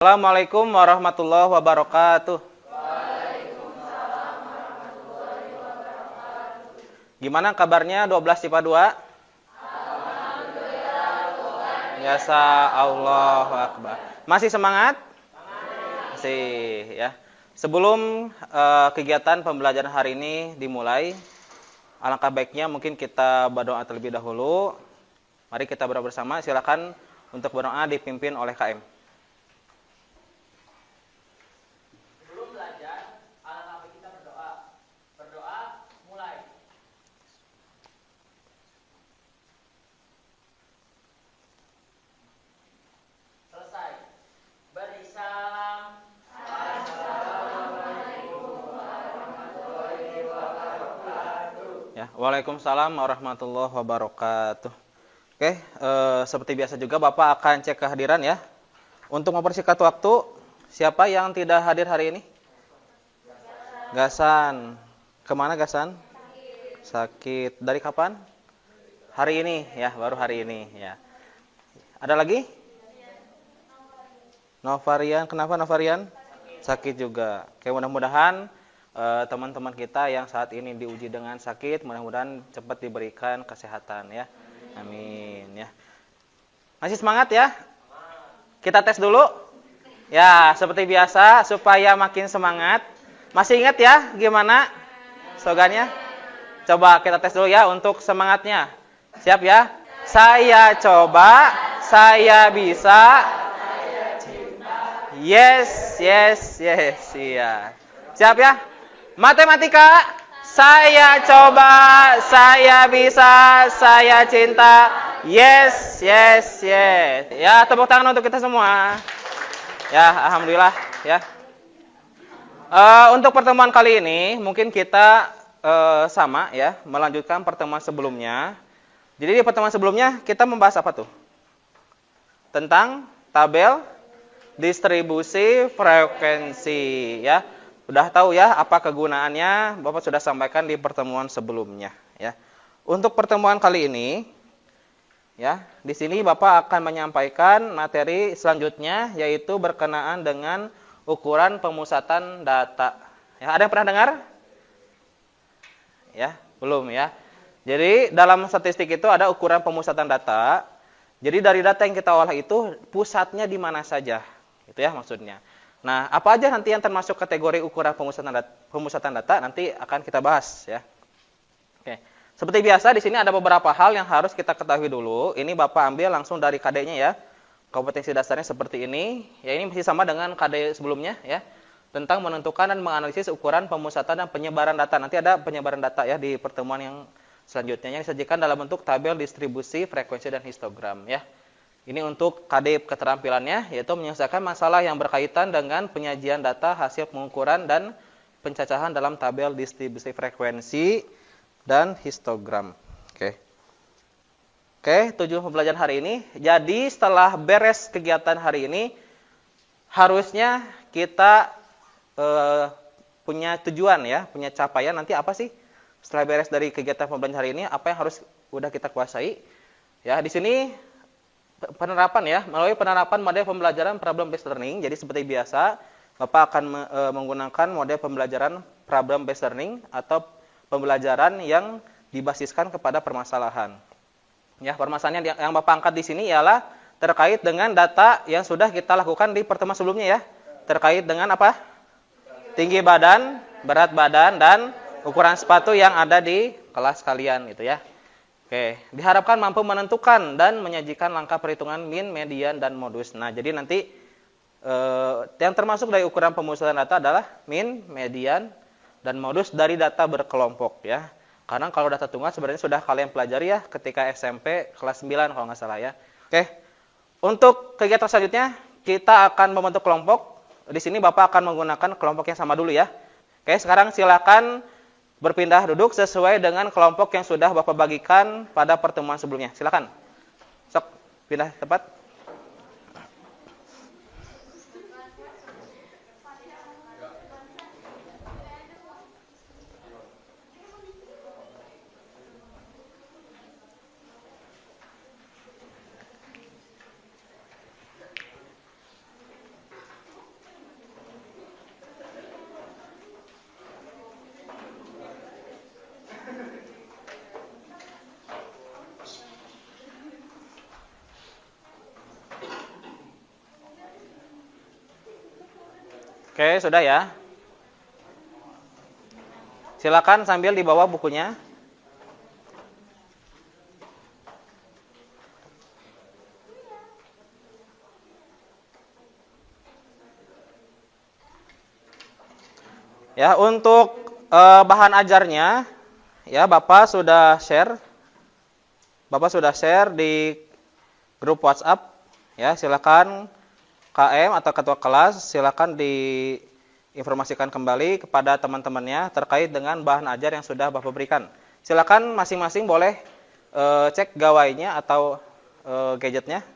Assalamualaikum warahmatullahi wabarakatuh. Gimana kabarnya 12 IPA 2? Biasa, Allahu Akbar. Masih semangat? Masih ya. Sebelum kegiatan pembelajaran hari ini dimulai, alangkah baiknya mungkin kita berdoa terlebih dahulu. Mari kita berdoa bersama. Silakan untuk berdoa dipimpin oleh KM. Waalaikumsalam warahmatullahi wabarakatuh. Oke, seperti biasa juga Bapak akan cek kehadiran ya. Untuk mempersingkat waktu, siapa yang tidak hadir hari ini? Gasan. Kemana Gasan? Sakit. Dari kapan? Hari ini ya, baru hari ini ya. Ada lagi? Novarian. Kenapa Novarian? Sakit juga. Oke, mudah-mudahan teman-teman kita yang saat ini diuji dengan sakit, mudah-mudahan cepat diberikan kesehatan ya. Amin ya. Masih semangat ya? Kita tes dulu. Ya, seperti biasa supaya makin semangat. Masih ingat ya gimana slogannya? Coba kita tes dulu ya untuk semangatnya. Siap ya? Saya coba, saya bisa. Yes, yes, yes. Iya. Siap ya? Matematika, saya coba, saya bisa, saya cinta. Yes, yes, yes. Ya, tepuk tangan untuk kita semua. Ya, alhamdulillah ya. Untuk pertemuan kali ini mungkin kita sama ya, melanjutkan pertemuan sebelumnya. Jadi di pertemuan sebelumnya kita membahas apa tuh? Tentang tabel distribusi frekuensi ya. Udah tahu ya apa kegunaannya, Bapak sudah sampaikan di pertemuan sebelumnya ya. Untuk pertemuan kali ini ya, di sini Bapak akan menyampaikan materi selanjutnya yaitu berkenaan dengan ukuran pemusatan data. Ya, ada yang pernah dengar? Ya, belum ya. Jadi dalam statistik itu ada ukuran pemusatan data. Jadi dari data yang kita olah itu pusatnya di mana saja. Itu ya maksudnya. Nah, apa aja nanti yang termasuk kategori ukuran pemusatan data nanti akan kita bahas ya. Oke. Seperti biasa di sini ada beberapa hal yang harus kita ketahui dulu. Ini Bapak ambil langsung dari KD-nya ya. Kompetensi dasarnya seperti ini. Ya, ini masih sama dengan KD sebelumnya ya. Tentang menentukan dan menganalisis ukuran pemusatan dan penyebaran data. Nanti ada penyebaran data ya di pertemuan yang selanjutnya yang disajikan dalam bentuk tabel distribusi, frekuensi dan histogram ya. Ini untuk KD keterampilannya, yaitu menyelesaikan masalah yang berkaitan dengan penyajian data hasil pengukuran dan pencacahan dalam tabel distribusi frekuensi dan histogram. Oke, tujuan pembelajaran hari ini. Jadi setelah beres kegiatan hari ini, harusnya kita punya tujuan ya, punya capaian nanti apa sih? Setelah beres dari kegiatan pembelajaran hari ini, apa yang harus udah kita kuasai? Ya, di sini penerapan ya, melalui penerapan model pembelajaran problem based learning. Jadi seperti biasa, Bapak akan menggunakan model pembelajaran problem based learning atau pembelajaran yang dibasiskan kepada permasalahan. Ya, permasalahan yang Bapak angkat di sini ialah terkait dengan data yang sudah kita lakukan di pertemuan sebelumnya ya. Terkait dengan apa? Tinggi badan, berat badan dan ukuran sepatu yang ada di kelas kalian gitu ya. Oke, diharapkan mampu menentukan dan menyajikan langkah perhitungan min, median, dan modus. Nah, jadi nanti yang termasuk dari ukuran pemusatan data adalah min, median, dan modus dari data berkelompok ya. Karena kalau data tunggal sebenarnya sudah kalian pelajari ya ketika SMP kelas 9 kalau nggak salah ya. Oke, untuk kegiatan selanjutnya kita akan membentuk kelompok. Di sini Bapak akan menggunakan kelompok yang sama dulu ya. Oke, sekarang silakan berpindah duduk sesuai dengan kelompok yang sudah Bapak bagikan pada pertemuan sebelumnya. Silakan. Sok, pindah tempat. Oke, sudah ya. Silakan sambil dibawa bukunya. Ya, untuk bahan ajarnya ya Bapak sudah share. Bapak sudah share di grup WhatsApp ya. Silakan KM atau ketua kelas silakan diinformasikan kembali kepada teman-temannya terkait dengan bahan ajar yang sudah Bapak berikan. Silakan masing-masing boleh cek gawainya atau gadgetnya.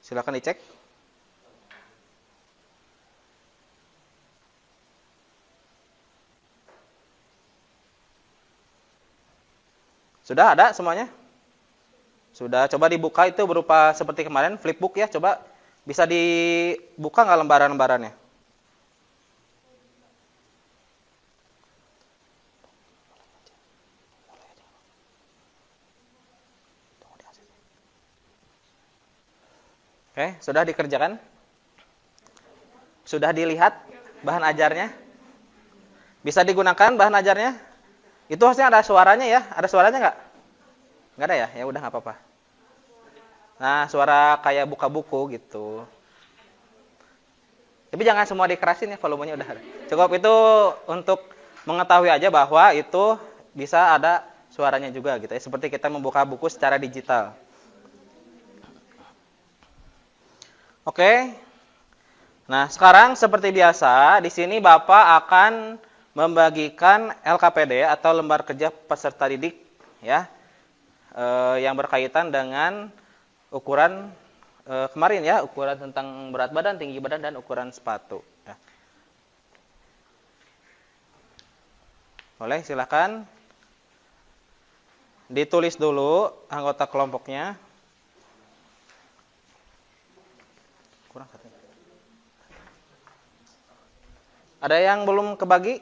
Silakan dicek. Sudah ada semuanya? Sudah, coba dibuka itu berupa seperti kemarin, flipbook ya, coba bisa dibuka nggak lembaran-lembarannya? Oke, sudah dikerjakan? Sudah dilihat bahan ajarnya? Bisa digunakan bahan ajarnya? Itu harusnya ada suaranya ya? Ada suaranya nggak? Nggak ada ya? Ya udah nggak apa-apa. Nah, suara kayak buka buku gitu. Tapi jangan semua dikerasin ya, volumenya udah ada. Cukup itu untuk mengetahui aja bahwa itu bisa ada suaranya juga gitu ya. Seperti kita membuka buku secara digital. Oke. Nah, sekarang seperti biasa, di sini Bapak akan membagikan LKPD atau lembar kerja peserta didik ya yang berkaitan dengan ukuran kemarin ya, ukuran tentang berat badan, tinggi badan dan ukuran sepatu ya. Boleh silakan ditulis dulu anggota kelompoknya. Kurang satu. Ada yang belum kebagi?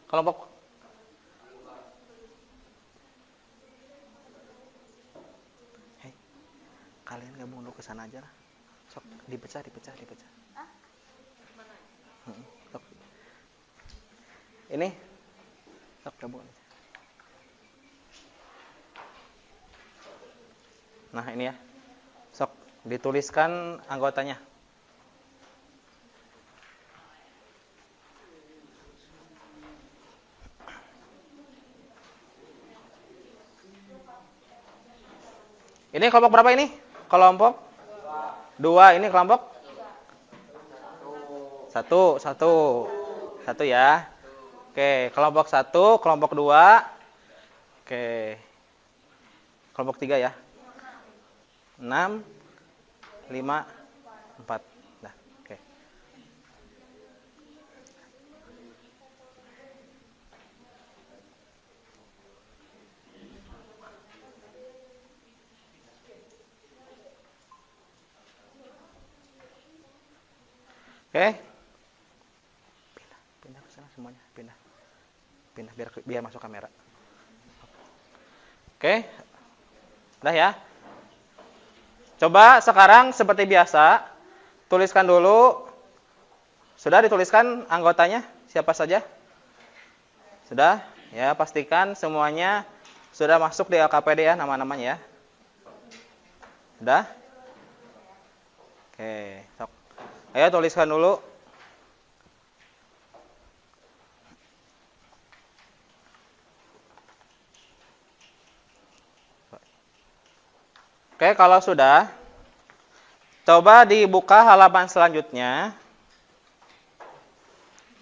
Kelompok kalian gabung dulu ke sana aja lah. Sok dipecah. Sok. Ini sok gabung. Nah, ini ya. Sok dituliskan anggotanya. Ini kelompok berapa ini? Kelompok 2. Ini kelompok 1 ya. Oke, kelompok 1, kelompok 2. Oke. Kelompok 3 ya. 6 5 4. Nah, oke. Oke. Pindah ke sana semuanya, pindah biar masuk kamera. Oke. Udah ya. Coba sekarang seperti biasa, tuliskan dulu. Sudah dituliskan anggotanya siapa saja? Sudah? Ya, pastikan semuanya sudah masuk di LKPD ya, nama-namanya ya. Sudah? Oke, sok. Ayo tuliskan dulu. Oke, kalau sudah, coba dibuka halaman selanjutnya.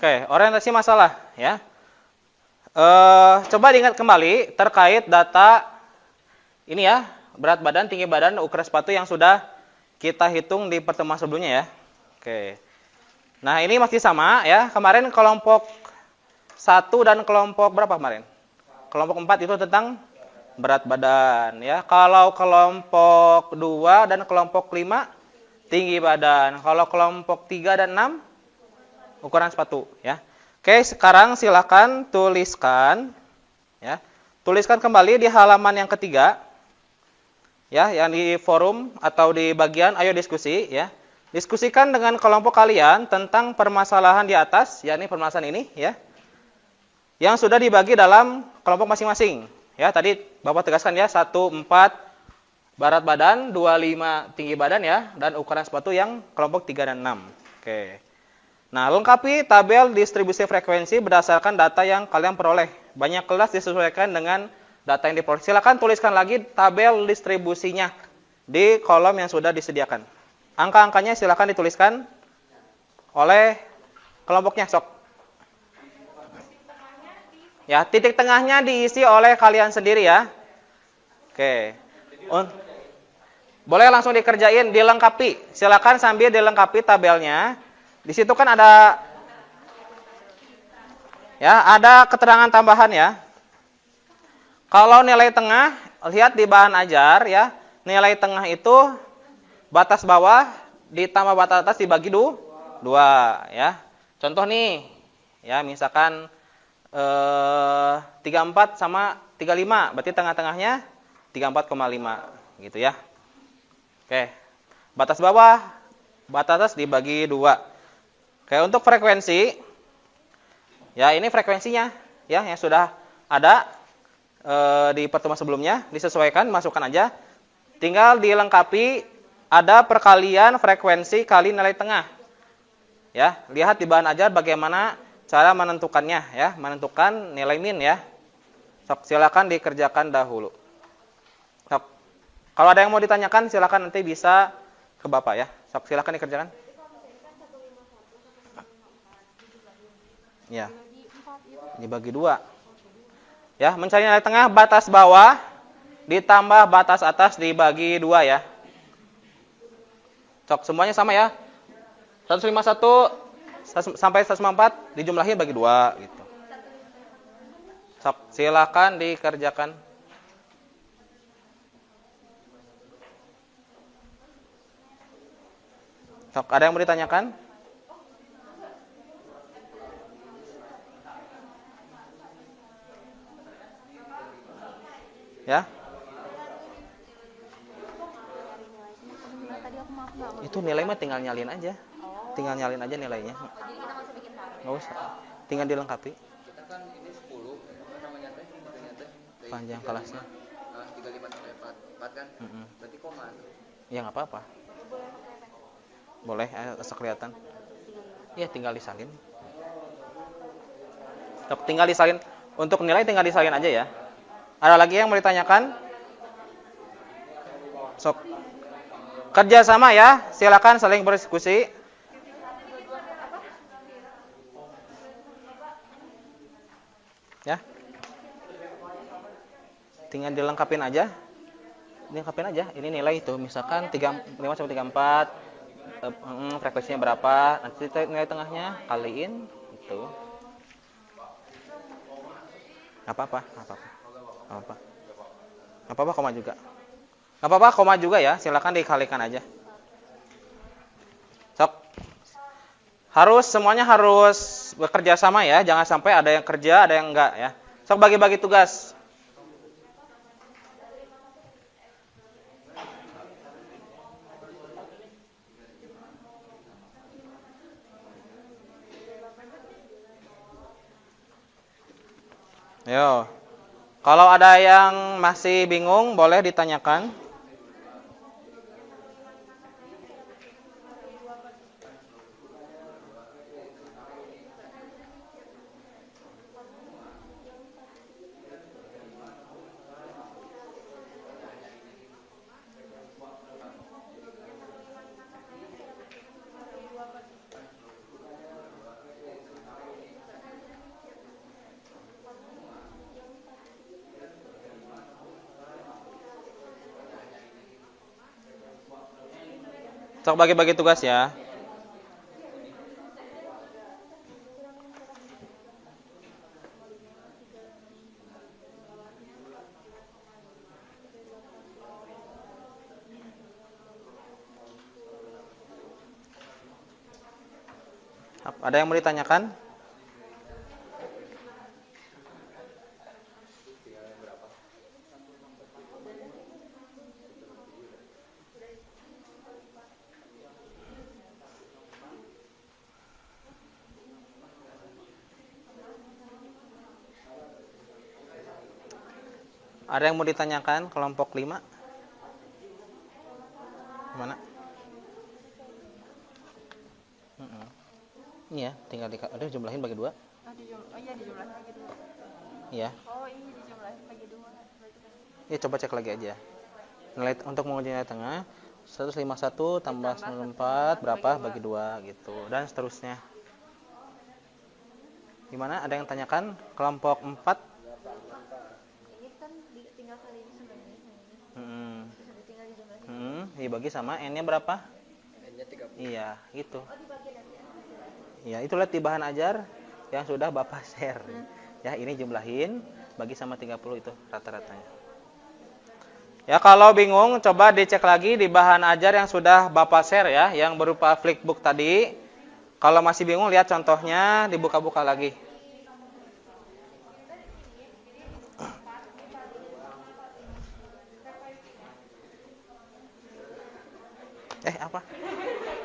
Oke, orientasi masalah ya. Coba diingat kembali terkait data ini ya, berat badan, tinggi badan, ukuran sepatu yang sudah kita hitung di pertemuan sebelumnya ya. Oke. Nah, ini masih sama ya. Kemarin kelompok 1 dan kelompok berapa kemarin? Kelompok 4 itu tentang berat badan ya. Kalau kelompok 2 dan kelompok 5 tinggi badan. Kalau kelompok 3 dan 6 ukuran sepatu ya. Oke, sekarang silakan tuliskan ya. Tuliskan kembali di halaman yang ketiga. Ya, yang di forum atau di bagian ayo diskusi ya. Diskusikan dengan kelompok kalian tentang permasalahan di atas, yakni permasalahan ini ya. Yang sudah dibagi dalam kelompok masing-masing. Ya, tadi Bapak tegaskan ya 1, 4 berat badan, 25 tinggi badan ya, dan ukuran sepatu yang kelompok 3 dan 6. Oke. Nah, lengkapi tabel distribusi frekuensi berdasarkan data yang kalian peroleh. Banyak kelas disesuaikan dengan data yang diperoleh. Silakan tuliskan lagi tabel distribusinya di kolom yang sudah disediakan. Angka-angkanya silakan dituliskan oleh kelompoknya, sok. Ya, titik tengahnya diisi oleh kalian sendiri ya. Oke. Boleh langsung dikerjain, dilengkapi. Silakan sambil dilengkapi tabelnya. Di situ kan ada keterangan tambahan ya. Kalau nilai tengah, lihat di bahan ajar ya. Nilai tengah itu batas bawah ditambah batas atas dibagi 2 ya. Contoh nih, ya misalkan 34 sama 35, berarti tengah-tengahnya 34,5 gitu ya. Oke. Batas bawah, batas atas dibagi 2. Oke, untuk frekuensi ya ini frekuensinya ya yang sudah ada di pertemuan sebelumnya, disesuaikan, masukkan aja. Tinggal dilengkapi ada perkalian frekuensi kali nilai tengah. Ya, lihat di bahan ajar bagaimana cara menentukannya ya, menentukan nilai min ya. Sok, silakan dikerjakan dahulu. Sok. Kalau ada yang mau ditanyakan silakan nanti bisa ke Bapak ya. Sok, silakan dikerjakan. Ya. Dibagi 2. Ya, mencari nilai tengah batas bawah ditambah batas atas dibagi 2 ya. Sok, semuanya sama ya. 151 sampai 154 dijumlahin bagi 2 gitu. Sok, silakan dikerjakan. Sok, ada yang mau ditanyakan? Ya. Itu nilai mah tinggal nyalin aja. Tinggal nyalin aja nilainya. Enggak usah. Tinggal dilengkapi. Kita kan ini 10, namanya teh Panjang kelasnya. 35 sampai 4 kan? Berarti koma. Ya enggak apa-apa. Boleh asal kelihatan. Iya, tinggal disalin. Tinggal disalin. Untuk nilai tinggal disalin aja ya. Ada lagi yang mau ditanyakan? Sok. Kerja sama ya. Silakan saling berdiskusi. Ya. Tinggal dilengkapin aja. Dilengkapin aja. Ini nilai itu. Misalkan 35 sampai 34. Frekuensinya berapa? Nanti nilai tengahnya kaliin itu. Enggak apa-apa, enggak apa-apa. Enggak apa-apa koma juga. Enggak apa-apa koma juga ya. Silakan dikalikan aja. Sok. Semuanya harus bekerja sama ya. Jangan sampai ada yang kerja, ada yang enggak ya. Sok, bagi-bagi tugas. Yo. Kalau ada yang masih bingung, boleh ditanyakan. Sok, bagi-bagi tugas ya. Ada yang mau ditanyakan? Ada yang mau ditanyakan kelompok 5? Mana? Ini ya, tinggal jumlahin bagi 2. Oh iya, dijumlahin bagi 2. Iya. Oh iya, dijumlahin bagi 2. Ya coba cek lagi aja. Nilai untuk menguji nilai tengah 151 tambah 94 berapa bagi 2 gitu, dan seterusnya. Gimana? Ada yang tanyakan kelompok 4? Ini kan tinggal kali ini sama ini. Terus tinggal dijumlahin. Dibagi sama n-nya berapa? N-nya 30. Iya, gitu. Oh, dibagi nanti. Ya, itu lihat di bahan ajar yang sudah Bapak share. Ya, ini jumlahin bagi sama 30 itu rata-ratanya. Ya, kalau bingung coba dicek lagi di bahan ajar yang sudah Bapak share ya, yang berupa flipbook tadi. Kalau masih bingung lihat contohnya, dibuka-buka lagi. Apa?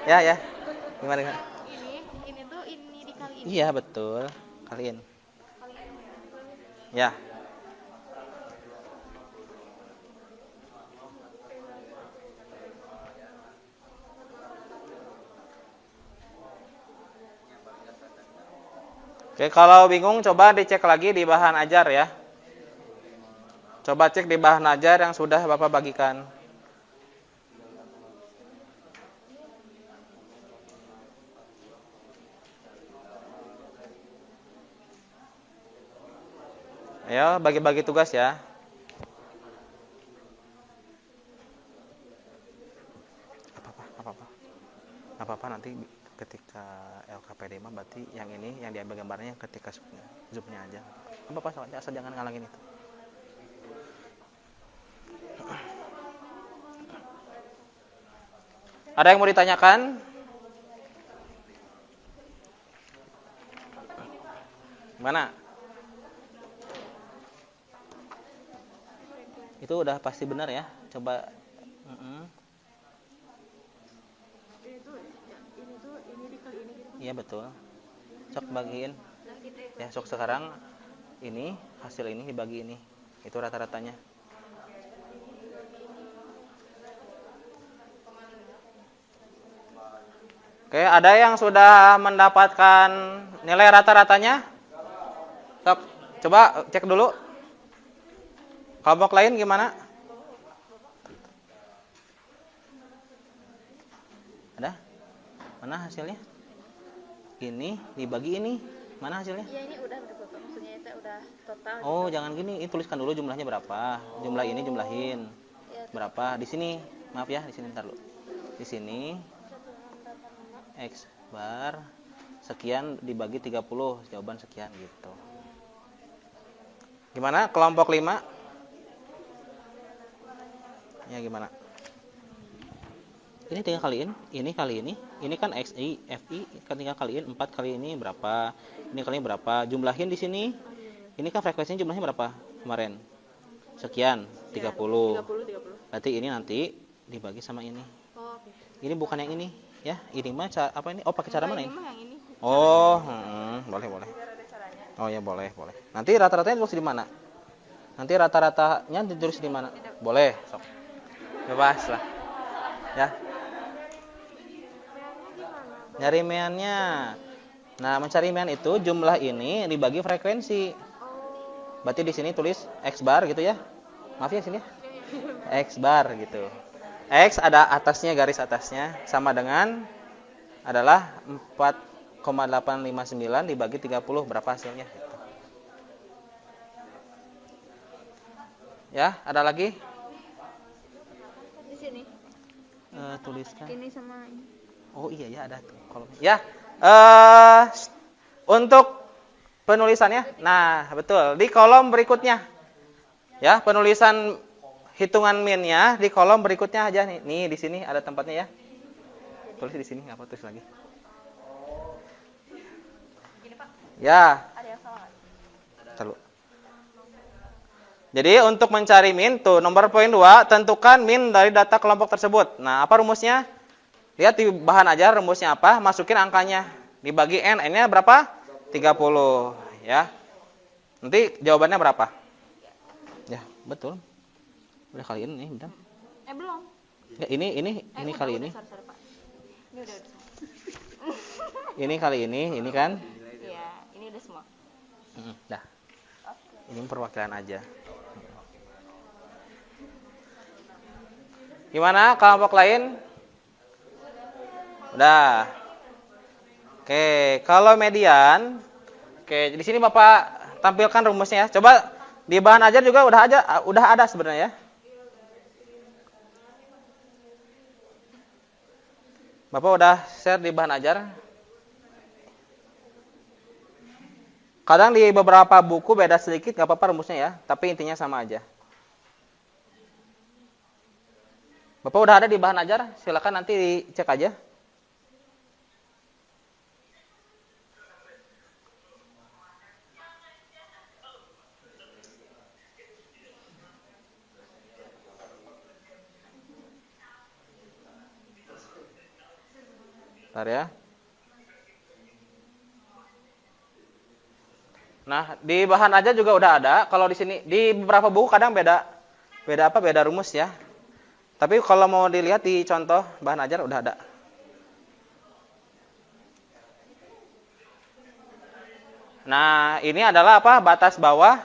Ya. Gimana? Ini tuh ini dikaliin. Iya, betul. Kaliin. Ya. Oke, kalau bingung coba dicek lagi di bahan ajar ya. Coba cek di bahan ajar yang sudah Bapak bagikan. Ayo, bagi-bagi tugas ya. Apa-apa nanti ketika LKPD mah berarti yang ini yang diambil gambarnya ketika zoomnya aja. Apa soalnya asal jangan ngalangin itu. Ada yang mau ditanyakan? Mana? Itu udah pasti benar ya. Coba. Ini dikaliin gitu. Iya betul. Sok bagiin. Ya sok sekarang ini hasil ini dibagi ini. Itu rata-ratanya. Oke, ada yang sudah mendapatkan nilai rata-ratanya? Sok, coba cek dulu. Kelompok lain gimana? Ada? Mana hasilnya? Ini dibagi ini. Mana hasilnya? Iya, ini udah berapa? Maksudnya itu udah total. Oh, jangan gini. Ini tuliskan dulu jumlahnya berapa. Jumlah ini jumlahin. Berapa? Di sini. Maaf ya, di sini bentar dulu. Di sini X bar sekian dibagi 30, jawaban sekian gitu. Gimana kelompok 5? Ya gimana? Ini tinggal kaliin, ini kali ini kan XI, FI kan tinggal kaliin 4 kali ini berapa? Ini kali berapa? Jumlahin di sini. Ini kan frekuensinya jumlahnya berapa kemarin? Sekian, 30. 30. Berarti ini nanti dibagi sama ini. Oh, oke. Ini bukan yang ini. Ya, ini mah apa ini? Oh, pakai cara mana ini? Yang ini. Oh, boleh. Oh ya, boleh. Nanti rata-ratanya ditulis di mana? Nanti rata-ratanya ditulis di mana? Boleh, sok. Bebas lah. Ya. Nyari meannya. Nah, mencari mean itu jumlah ini dibagi frekuensi. Berarti di sini tulis X bar gitu ya. Maaf ya sini ya. X bar gitu. X ada atasnya, garis atasnya sama dengan adalah 4,859 dibagi 30 berapa hasilnya gitu. Ya, ada lagi? Di sini. Tuliskan. Ini sama ini. Oh iya ya, ada tuh kolomnya. Ya. Untuk penulisannya. Nah, betul. Di kolom berikutnya. Ya, penulisan hitungan min-nya di kolom berikutnya aja nih. Nih di sini ada tempatnya ya. Tulis di sini, nggak apa tulis lagi. Gini, Pak. Ya. Ada yang salah? Terlalu. Jadi untuk mencari min tuh nomor poin 2, tentukan min dari data kelompok tersebut. Nah, apa rumusnya? Lihat di bahan aja rumusnya apa, masukin angkanya. Dibagi n, n-nya berapa? 30 ya. Nanti jawabannya berapa? Ya, betul. Udah kali ini nih, bentar. Belum. Ya, ini Udah, kali udah, ini. sorry, Pak. Ini udah. Ini kali ini kan. Iya, ini udah semua. Dah. Ini perwakilan aja. Gimana kelompok lain? Udah. Oke, kalau median, oke, di sini Bapak tampilkan rumusnya ya. Coba di bahan ajar juga udah ada sebenarnya ya. Bapak udah share di bahan ajar. Kadang di beberapa buku beda sedikit, nggak apa-apa rumusnya ya, tapi intinya sama aja. Bapak udah ada di bahan ajar, silakan nanti dicek aja. Bentar ya. Nah, di bahan aja juga udah ada. Kalau di sini di beberapa buku kadang beda rumus ya. Tapi kalau mau dilihat di contoh bahan ajar udah ada. Nah, ini adalah apa? Batas bawah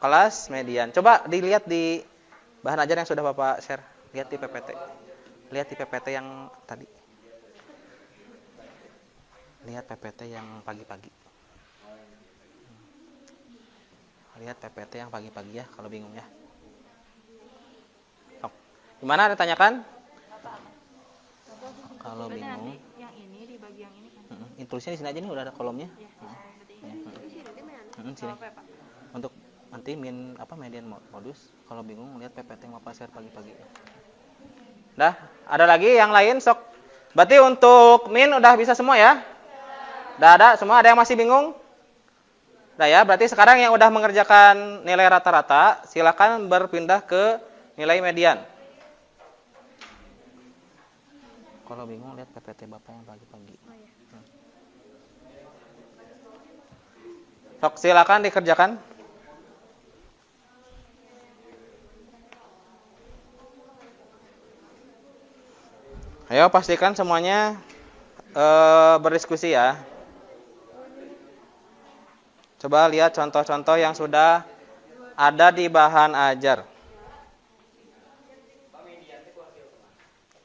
kelas median. Coba dilihat di bahan ajar yang sudah Bapak share. Lihat di PPT. Lihat di PPT yang tadi. Lihat PPT yang pagi-pagi. Lihat PPT yang pagi-pagi ya, kalau bingung ya. Oh. Gimana, ada tanyakan? Kalau Berarti bingung. nanti yang ini dibagi yang ini kan? Tulisnya di sini aja nih, udah ada kolomnya. Iya. Sini. Sama apa ya, Pak? Untuk nanti median modus. Kalau bingung lihat PPT yang Bapak share pagi-pagi. Dah, ada lagi yang lain sok. Berarti untuk min udah bisa semua ya? Udah ada semua, ada yang masih bingung? Udah ya, berarti sekarang yang udah mengerjakan nilai rata-rata, silakan berpindah ke nilai median. Kalau bingung lihat PPT Bapak yang pagi-pagi. Sok, silakan dikerjakan. Ayo pastikan semuanya berdiskusi ya. Coba lihat contoh-contoh yang sudah ada di bahan ajar.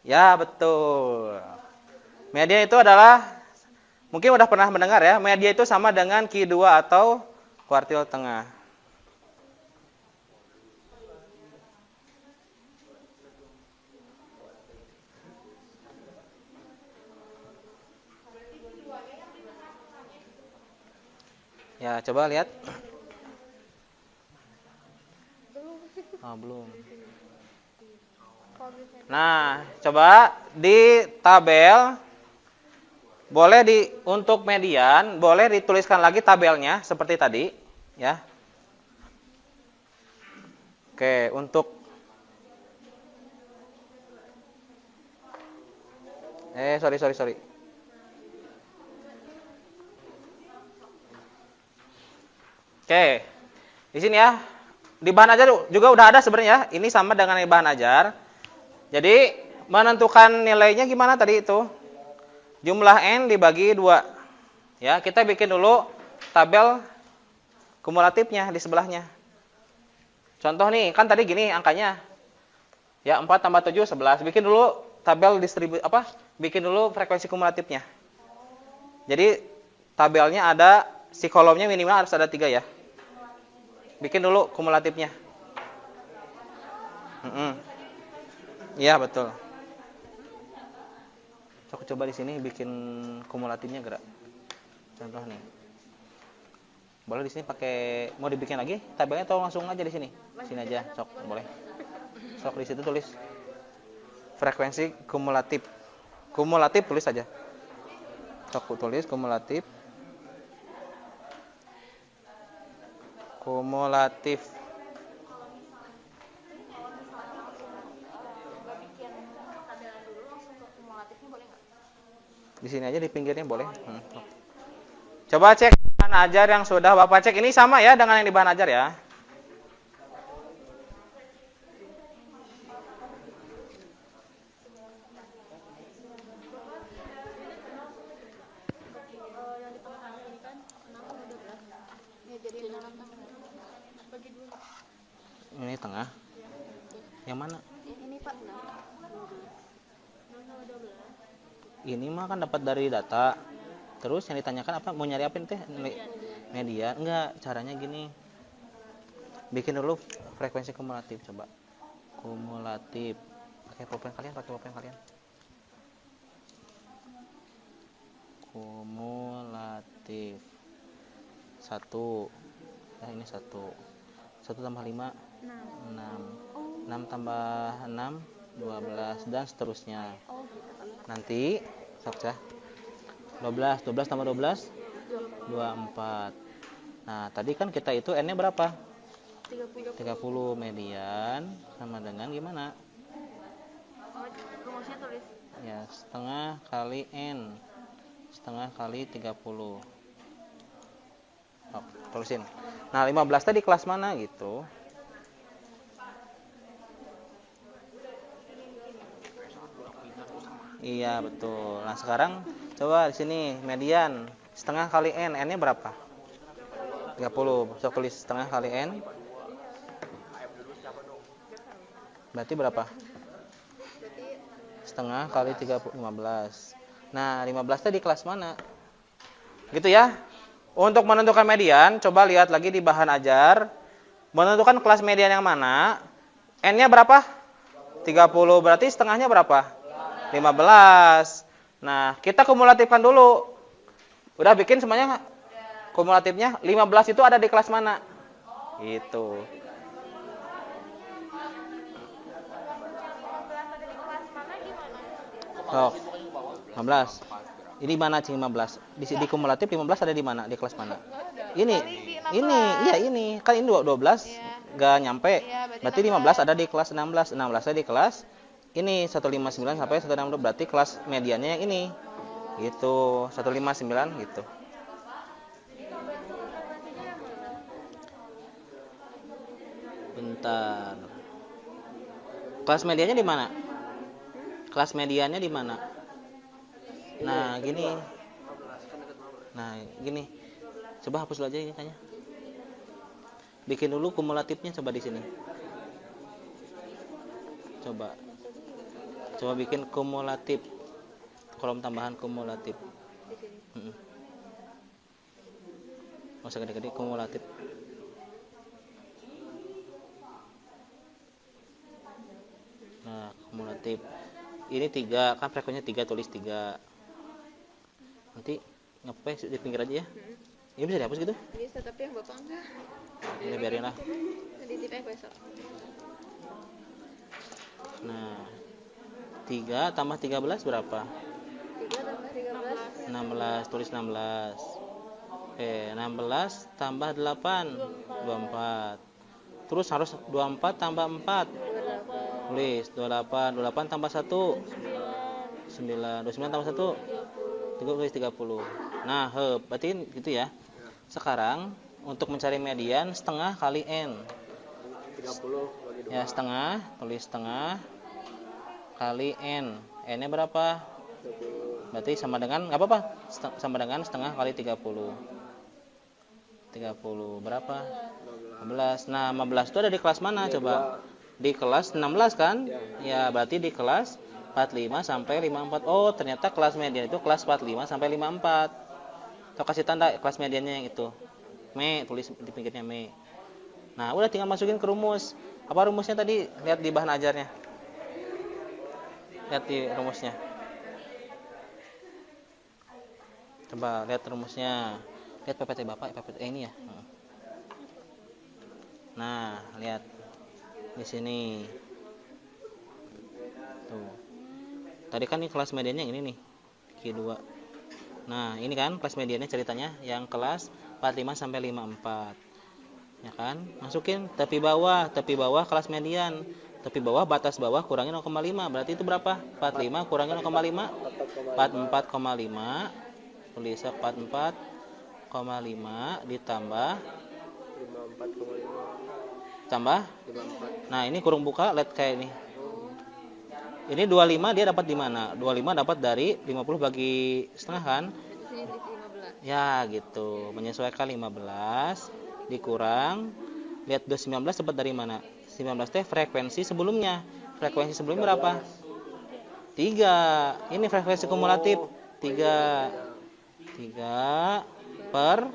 Ya, betul. Media itu adalah, mungkin udah pernah mendengar ya, media itu sama dengan Q2 atau kuartil tengah. Ya, coba lihat. Oh, belum. Nah, coba di tabel boleh untuk median boleh dituliskan lagi tabelnya seperti tadi, ya. Oke, untuk sorry. Oke, di sini ya, di bahan ajar juga udah ada sebenarnya. Ini sama dengan di bahan ajar. Jadi menentukan nilainya gimana tadi itu? Jumlah n dibagi 2. Ya, kita bikin dulu tabel kumulatifnya di sebelahnya. Contoh nih, kan tadi gini angkanya. Ya, 4 tambah 7 11. Bikin dulu tabel bikin dulu frekuensi kumulatifnya. Jadi tabelnya ada, si kolomnya minimal harus ada 3 ya. Bikin dulu kumulatifnya. Iya, betul. Coba di sini bikin kumulatifnya gerak. Contoh nih. Boleh di sini pakai, mau dibikin lagi tabelnya atau langsung aja di sini? Sini aja, sok boleh. Sok di situ tulis frekuensi kumulatif. Kumulatif tulis aja. Sok tulis kumulatif. Kumulatif. Di sini aja di pinggirnya boleh. Coba cek bahan ajar yang sudah Bapak cek. Ini sama ya dengan yang di bahan ajar ya. Pak. 0012. Ini mah kan dapat dari data. Terus yang ditanyakan apa? Mau nyari apa teh? Media. Enggak, caranya gini. Bikin dulu frekuensi kumulatif coba. Kumulatif. Pakai pulpen kalian. Kumulatif. 1. Nah, ini 1. 1 tambah 5 6. 6 tambah 6 12 dan seterusnya. Oh, gitu. Nanti sok ya. 12 tambah 12 24. Nah, tadi kan kita itu N-nya berapa? 30. Median sama dengan gimana? Rumusnya tulis. Ya, setengah kali N. Setengah kali 30. Oh, tulisin. Nah, 15 tadi kelas mana gitu? Iya, betul. Nah, sekarang coba di sini median setengah kali N. N-nya berapa? 30. Sok tulis setengah kali N. Berarti berapa? Setengah kali 30, 15. Nah, 15 tadi kelas mana? Gitu ya. Untuk menentukan median, coba lihat lagi di bahan ajar. Menentukan kelas median yang mana? N-nya berapa? 30. Berarti setengahnya berapa? 15. Nah, kita kumulatifkan dulu. Udah bikin semuanya kumulatifnya? 15 itu ada di kelas mana? Gitu. Oh, 15. Ini mana cing 15? Di kumulatif 15 ada di mana? Di kelas mana? Ini. Iya ini. Kan ini 12 enggak nyampe. Berarti 15 ada di kelas 16. 16 ada di kelas ini 159 sampai 162. Berarti kelas mediannya yang ini. Gitu. 159 gitu. Bentar. Kelas mediannya di mana? Kelas mediannya di mana? Nah, gini. Nah, gini. Coba hapus dulu aja ini kayaknya. Bikin dulu kumulatifnya coba di sini. Coba bikin kumulatif. Kolom tambahan kumulatif. Nggak usah gede-gede, kumulatif. Nah, kumulatif. Ini 3, kan frekuensinya 3, tulis 3. Nanti ngapain di pinggir aja ya? Ini bisa dihapus gitu? Bisa, tapi yang Bapak enggak. Ini biarin lah. Nanti tipnya besok. Nah, 3 tambah 13 berapa? 3 tambah 13. 16, tulis 16. 16 tambah 8, 24. Terus harus 24 tambah 4. 28. Tulis 28 tambah 1. 9. 29 tambah 1. 30. Nah, berarti gitu ya. Sekarang untuk mencari median setengah kali N. 30 ya, setengah, tulis setengah kali N. N-nya berapa? 30. Berarti sama dengan enggak apa-apa. Sama dengan setengah kali 30. 30 berapa? 15. Nah, 15 itu ada di kelas mana coba? Di kelas 16 kan? Ya, berarti di kelas 45 sampai 54. Oh, ternyata kelas median itu kelas 45 sampai 54. Atau kasih tanda kelas mediannya yang itu. Me, tulis di pinggirnya me. Nah, udah tinggal masukin ke rumus. Apa rumusnya tadi? Lihat di bahan ajarnya. Lihat di rumusnya. Coba lihat rumusnya. Lihat PPT Bapak, PPT ini ya. Nah, lihat di sini. Tuh. Tadi kan ini kelas mediannya yang ini nih. Q2. Nah, ini kan kelas mediannya ceritanya yang kelas 45 sampai 54. Ya kan? Masukin tepi bawah kelas median. Tepi bawah batas bawah kurangin 0,5. Berarti itu berapa? 45 kurangin 0,5. 44,5. Tulis 44,5 ditambah 54,5. Tambah? 54. Nah, ini kurung buka, lihat kayak ini. Ini 25 dia dapat di mana? 25 dapat dari 50 bagi setengah kan? Di sini 15. Ya, gitu. Menyesuaikan 15 dikurang. Lihat 19 dapat dari mana? 19 teh frekuensi sebelumnya. Frekuensi sebelumnya berapa? 3. Ini frekuensi kumulatif 3. 3 per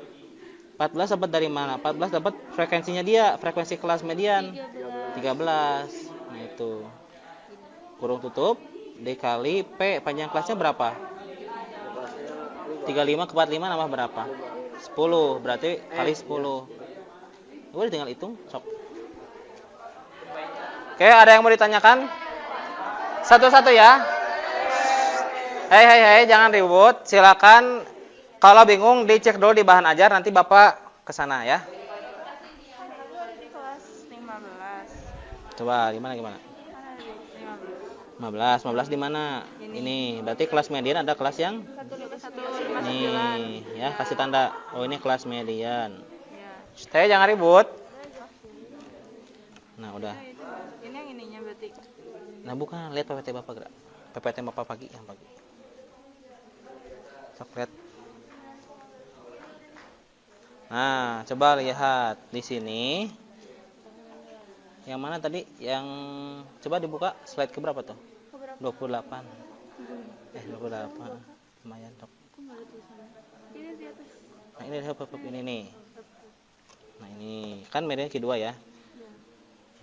14 dapat dari mana? 14 dapat frekuensinya dia, frekuensi kelas median 13. Nah itu. Kurung tutup dikali P, panjang kelasnya berapa? 35 ke 45 nambah berapa? 10. Berarti kali 10. Udah tinggal hitung, sok. Oke, ada yang mau ditanyakan? Satu-satu ya. Hei, jangan ribut. Silakan. Kalau bingung dicek dulu di bahan ajar, nanti Bapak ke sana ya. Aku ada di kelas 15. Coba gimana? Ada di 15 di mana? Ini berarti kelas median, ada kelas yang 15. nih ya, kasih tanda. Oh, ini kelas median. Ya. Stay, jangan ribut. Nah, udah. Ini yang ininya berarti. Nah, bukan, lihat PPT Bapak gerak. PPT Bapak pagi yang pagi. Sok lihat. Nah, coba lihat di sini. Yang mana tadi? Yang coba dibuka slide ke berapa tuh? 28. 28. Lumayan, Dok. Ini di atas. Nah, ini nih. Nah, ini kan median kedua ya.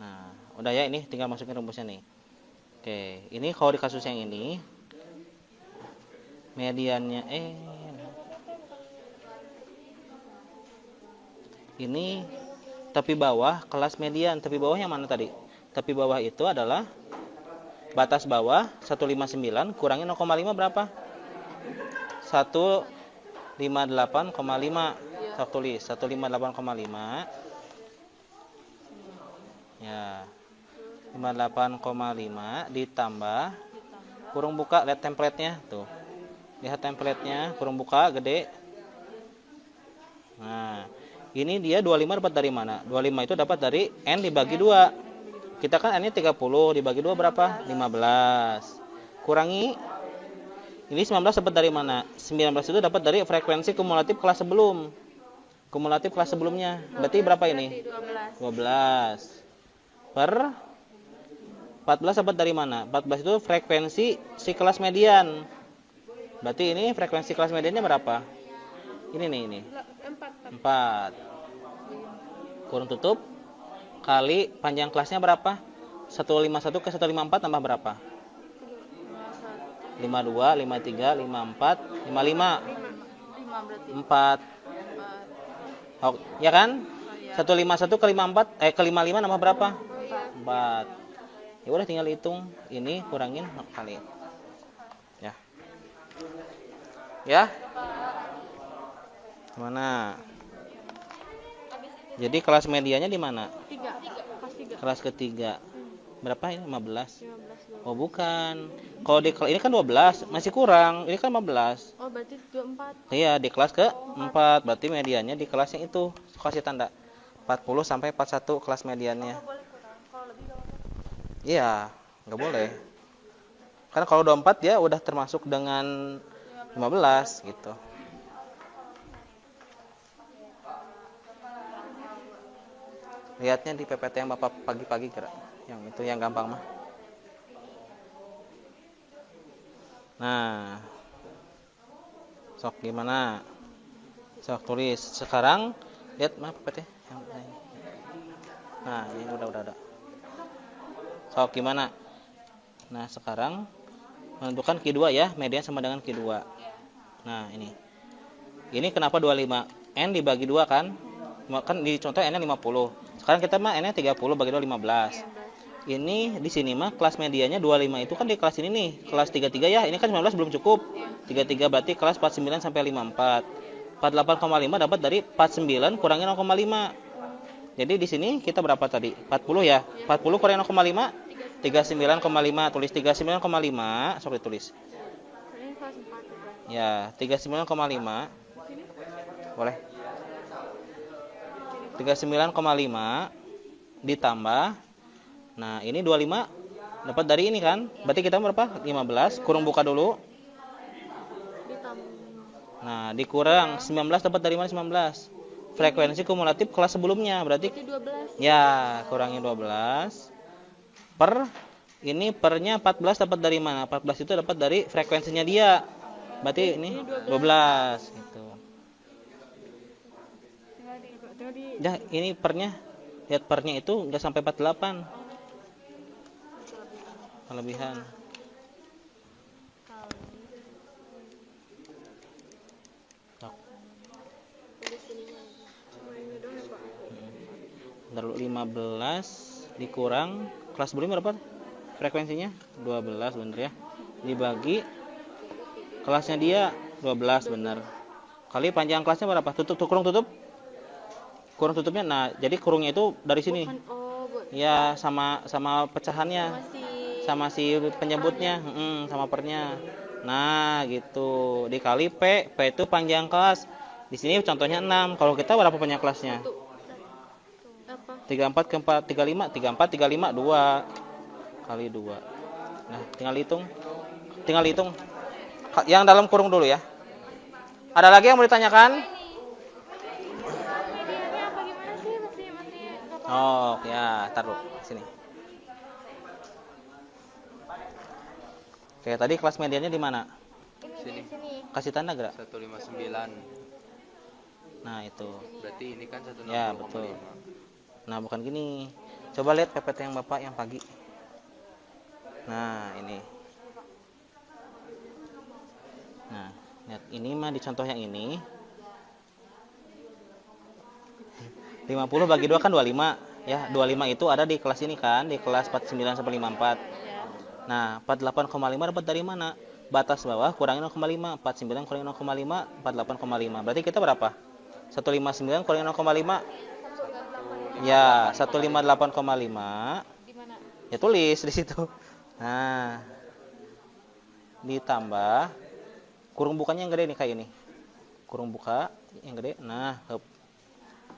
Nah, udah ya, ini tinggal masukin rumusnya nih. Oke, ini kalau di kasus yang ini mediannya ini tepi bawah kelas median. Tepi bawah yang mana tadi? Tepi bawah itu adalah batas bawah 159 kurangi 0,5 berapa? 158,5. Sok tulis 158,5. Ya. 58,5 ditambah kurung buka, lihat template-nya tuh. Lihat template-nya, kurung buka gede. Nah, ini dia 25 dapat dari mana? 25 itu dapat dari N dibagi 2. Kita kan N-nya 30, dibagi 2 berapa? 15. Kurangi, ini 19 dapat dari mana? 19 itu dapat dari frekuensi kumulatif kelas sebelum. Kumulatif kelas sebelumnya. Berarti berapa ini? 12. Per 14 dapat dari mana? 14 itu frekuensi si kelas median. Berarti ini frekuensi kelas mediannya berapa? Ini nih, ini. 4. Kurung tutup kali panjang kelasnya berapa? 151 ke 154 tambah berapa? 52, 53, 54, 55. 4. Oh, ya kan? 151 ke 54 ke 55 nambah berapa? 4. Ya udah tinggal hitung, ini kurangin kali. Ya. Ya. Mana? Jadi kelas medianya di mana? 3. Kelas ketiga. Berapa ini? 15. Oh, bukan. Kalau di ini kan 12, masih kurang. Ini kan 15. Oh, berarti 24. Iya, di kelas ke-4. Berarti mediannya di kelas yang itu. Kasih tanda. 40 sampai 41 kelas mediannya. Iya, nggak boleh. Karena kalau 24 dia udah termasuk dengan 15 gitu. Lihatnya di PPT yang Bapak pagi-pagi kira. Yang itu yang gampang mah. Nah. Sok gimana? Sok tulis. Sekarang lihat mah PPT yang lain. Nah, ini udah. Sok gimana? Nah, sekarang menentukan Q2 ya, median sama dengan Q2. Nah, ini. Ini kenapa 25? N dibagi 2 kan? Kan di contoh N-nya 50. Sekarang kita mah N-nya 30 bagi 2 15. Ini di sini mah kelas medianya 25 itu kan di kelas ini nih, kelas 33 ya. Ini kan 19 belum cukup. 33 berarti kelas 49 sampai 54. 48,5 dapat dari 49 kurangi 0,5. Jadi di sini kita berapa tadi? 40 ya. 40 kurangi 0,5 39,5. Tulis 39,5. Sok ditulis. Ini kelas 4 juga. Ya, 39,5. Boleh. 39,5 ditambah. Nah, ini 25 dapat dari ini kan? Berarti kita berapa? 15. Kurung buka dulu. Nah, dikurang 19 dapat dari mana 19? Frekuensi kumulatif kelas sebelumnya. Berarti 12. ya, kurangi 12 per Ini pernya 14 dapat dari mana? 14 itu dapat dari frekuensinya dia. Berarti ini 12 gitu. Ya, ini pernya. Lihat pernya itu enggak sampai 48. Kelebihan. Lalu 15 dikurang kelas sebelumnya berapa? Frekuensinya 12 bener ya. Dibagi kelasnya dia 12 bener. Kali panjang kelasnya berapa? Tutup kurung tutup. Kurung tutupnya. Nah, jadi kurungnya itu dari sini. Ya, sama pecahannya. Sama si penyebutnya, sama pernya. Nah, gitu. Dikali P itu panjang kelas. Di sini contohnya 6. Kalau kita berapa panjang kelasnya? 34 ke 4 35, 34 35 2 kali 2. Nah, tinggal hitung. Yang dalam kurung dulu ya. Ada lagi yang mau ditanyakan? Oh, ya, taruh sini. Oke, tadi kelas mediannya di mana? Sini. Kasih tanda gerak. 159. Nah, itu. Berarti ini kan 160,5. Ya, betul. Nah, bukan gini. Coba lihat PPT yang Bapak yang pagi. Nah, ini. Nah, lihat ini mah di contoh yang ini. 50 bagi 2 kan 25. Ya, 25 itu ada di kelas ini kan, di kelas 49 sampai 54. Nah, 48,5 dapat dari mana? Batas bawah kurangi 0,5, 49 kurangi 0,5, 48,5. Berarti kita berapa? 159 kurangi 0,5. Ya, 158,5. Ya tulis di situ. Nah, ditambah kurung bukanya yang gede nih kayak ini. Kurung buka yang gede. Nah,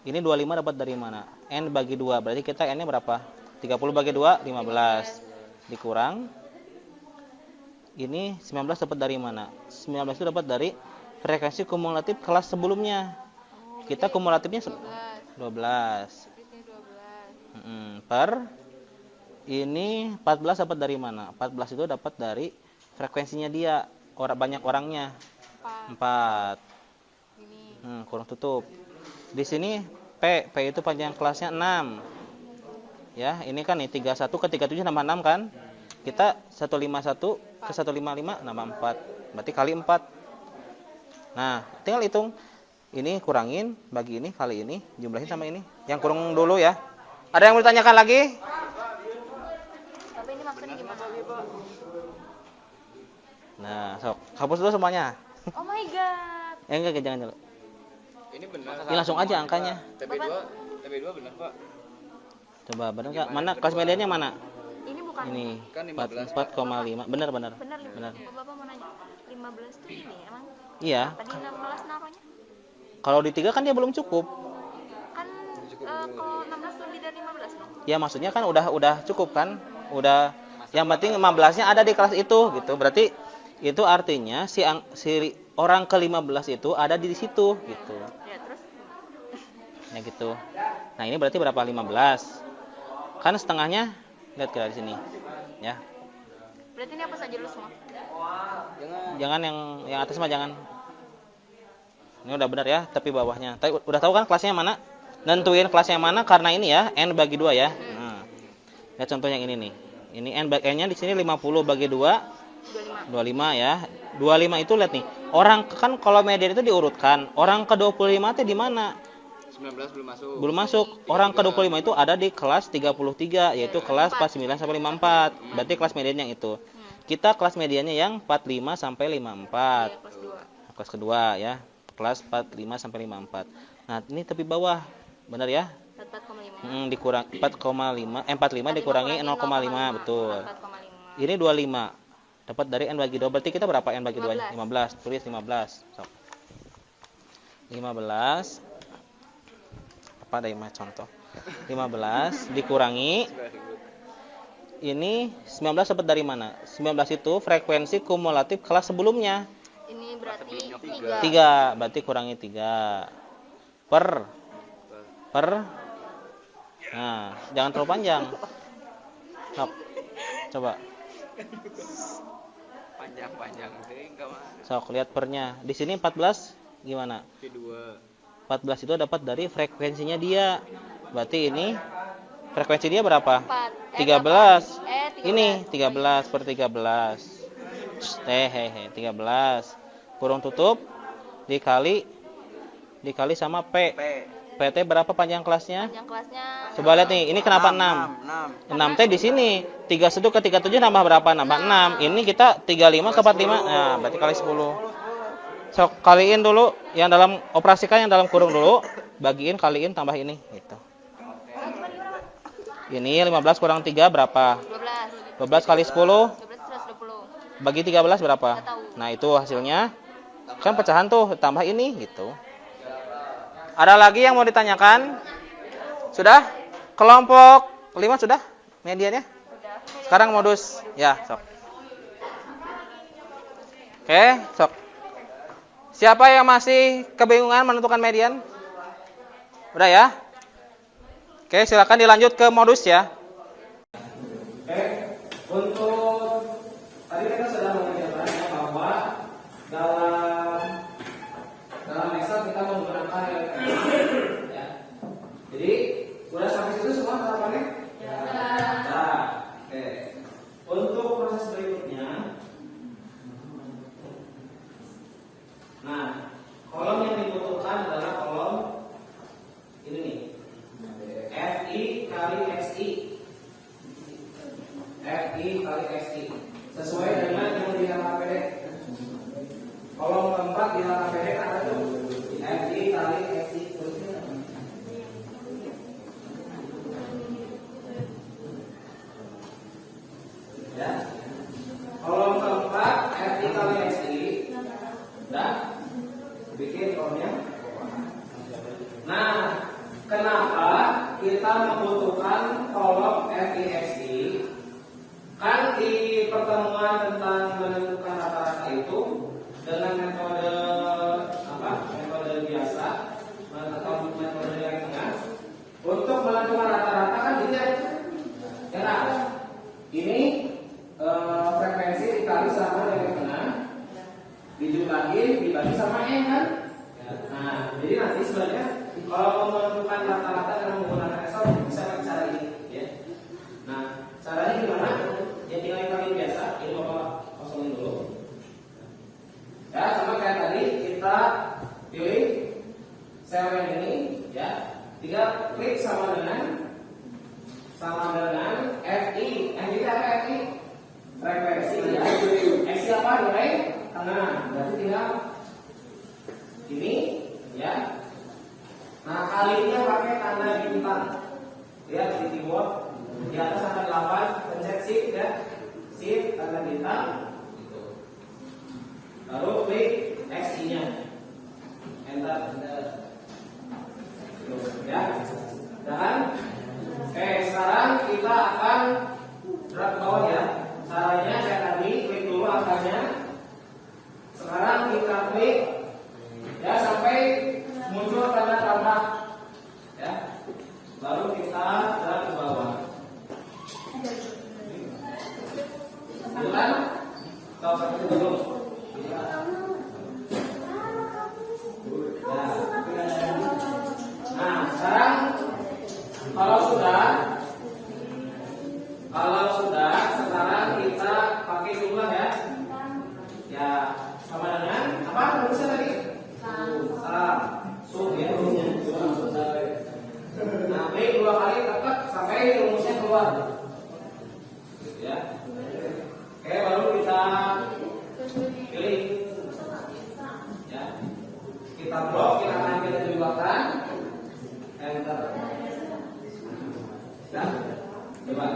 ini 25 dapat dari mana? N bagi 2. Berarti kita N-nya berapa? 30 bagi 2, 15. Dikurang. Ini 19 dapat dari mana? 19 itu dapat dari frekuensi kumulatif kelas sebelumnya. Kita kumulatifnya 12. Per ini 14 dapat dari mana? 14 itu dapat dari frekuensinya dia. Banyak orangnya. 4. Kurang tutup. Di sini P itu panjang kelasnya 6. Ya, ini kan nih 31 ke 37 nambah 6 kan? Kita 151 ke 155 nambah 4. Berarti kali 4. Nah, tinggal hitung. Ini kurangin bagi ini kali ini, jumlahin sama ini. Yang kurung dulu ya. Ada yang mau ditanyakan lagi? Tapi ini maksudnya gimana? Nah, sok hapus dulu semuanya. Oh my god. Enggak, jangan dulu. Ini benar. Ini langsung aja angkanya. TB2 benar, Pak. Coba benar enggak? Mana kelas mediannya mana? Ini bukan. Ini Kan 15. 4,5. Benar. Benar. Bapak mau nanya. 15 tuh ini emang. Iya. Tadi 16 namanya? Kalau di 3 kan dia belum cukup. Kan kalau 16 lebih dari 15 kan? Ya maksudnya kan udah cukup kan? Udah yang penting 15-nya ada di kelas itu gitu. Berarti itu artinya si orang ke-15 itu ada di situ gitu. Ya, terus? Ya gitu. Nah, ini berarti berapa? 15. Kan setengahnya lihat kira di sini. Ya. Berarti ini apa saja dulu semua? Jangan yang atas mah jangan. Ini udah benar ya, tapi bawahnya. Tapi udah tahu kan kelasnya mana? Nentuin kelasnya mana karena ini ya, N bagi 2 ya. Nah. Lihat contoh yang ini nih. Ini N-nya di sini 50 bagi 2 25 ya. 25 itu lihat nih. Orang kan kalau median itu diurutkan. Orang ke-25 itu di mana? 19 belum masuk. Belum masuk. Orang ke-25 itu ada di kelas 33 yaitu kelas 49 sampai 54. Berarti kelas mediannya yang itu. Kita kelas mediannya yang 45 sampai 54. Kelas kedua ya. Kelas 45 sampai 54. Nah, ini tepi bawah. Benar ya? 4,5. Dikurang 45 dikurangi 0,5 betul. 4,5. Ini 25. Dapat dari N bagi 2. Berarti kita berapa N bagi 2? 15. Tulis 15. Sok. 15. Apa ada yang contoh? 15 dikurangi ini 19 dapat dari mana? 19 itu frekuensi kumulatif kelas sebelumnya. Ini berarti 3. Berarti kurangi 3. Per. Nah, jangan terlalu panjang. Sok. Coba. Panjang-panjang deh enggak mah. Sok lihat pernya. Di sini 14 gimana? P2. 14 itu dapat dari frekuensinya dia. Berarti ini frekuensi dia berapa? 13. Ini 13 per 13. Hehehe, 13. Kurung tutup dikali sama P. PT berapa panjang kelasnya? Panjang kelasnya. Coba lihat nih, ini kenapa 6? 6 T di sini. 31 ke 37 nambah berapa? Nambah 6. Ini kita 35 ke 45. Nah, berarti kali 10. Sok kaliin dulu yang dalam operasikan yang dalam kurung dulu, bagiin kaliin tambah ini gitu. Ini 15 kurang 3 berapa? 12 kali 10 bagi 13 berapa? Nah, itu hasilnya. Kan pecahan tuh, tambah ini gitu. Ada lagi yang mau ditanyakan? Sudah? Kelompok 5 sudah? Mediannya? Sekarang modus. Ya, sok. Oke, sok. Siapa yang masih kebingungan menentukan median? Udah ya? Oke, silakan dilanjut ke modus ya. Oke, untuk tadi kita sudah mengajarkan ya bahwa dalam Excel kita menggunakan ya. Jadi, sudah sampai situ semua harapannya? Ya. Nah, oke. Untuk proses berikutnya, nah, kolom yang dibutuhkan adalah kolom ini nih. FI kali XI. FI kali XI. Sesuai dengan yang di HPD. Kolom keempat di HPD ada tuh. FI kali XI. Ya. Kolom keempat FI kali XI. Udah. Bikin kolomnya. Nah, kenapa kita membutuhkan kolom FIXI? Kan di pertemuan tentang menentukan rata-rata itu dengan metode apa? Metode biasa atau metode yang tengah. Untuk menentukan rata-rata kan gitu ya. Ya, ini frekuensi dikali sama dengan tengah, dijumlahin dibagi sama N kan? Nah, jadi nanti sebenarnya kalau menentukan rata-rata dengan menggunakan Excel bisa pakai cara ini, ya. Nah, caranya gimana? Ya tinggal dikali biasa. Ini Bapak kosongin dulu. Ya, sama kayak tadi kita pilih sel yang ini, ya. Tinggal klik sama dengan FI. Yang kita apa FI? Frekuensi ya. XI apa? Nilai tengah. Berarti tinggal ini, ya. Nah, kalinya pakai tanda bintang. Lihat di keyboard di atas angka 8, pencet shift ya. Shift tanda bintang gitu. Lalu klik XI-nya. Enter. Ya. Dan oke, sekarang kita akan drag ke bawah ya. Caranya kayak tadi, klik dulu angkanya. Sekarang kita klik ya sampai muncul tanda tambah ya, baru kita drag ke bawah. Itu kan tahu seperti itu belum? Nah, sekarang kalau sudah sekarang kita pakai jumlah ya. Ya, sama dengan apa rumusnya tadi? Salam. Ya, nah, klik 2 kali tekan sampai rumusnya keluar. Ya. Oke, baru kita pilih. Ya. Kita blok, kita ambil dari belakang. Enter. Dan coba.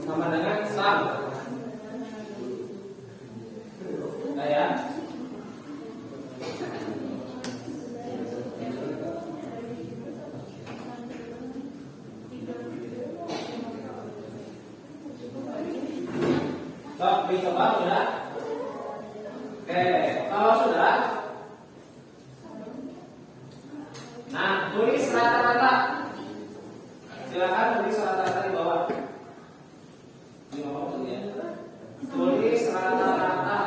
Sama dengan sum. Nah, ya. Dicoba sudah. Oke, kalau sudah, nah tulis rata-rata. Silakan tulis rata-rata di bawah. Tulis rata-rata.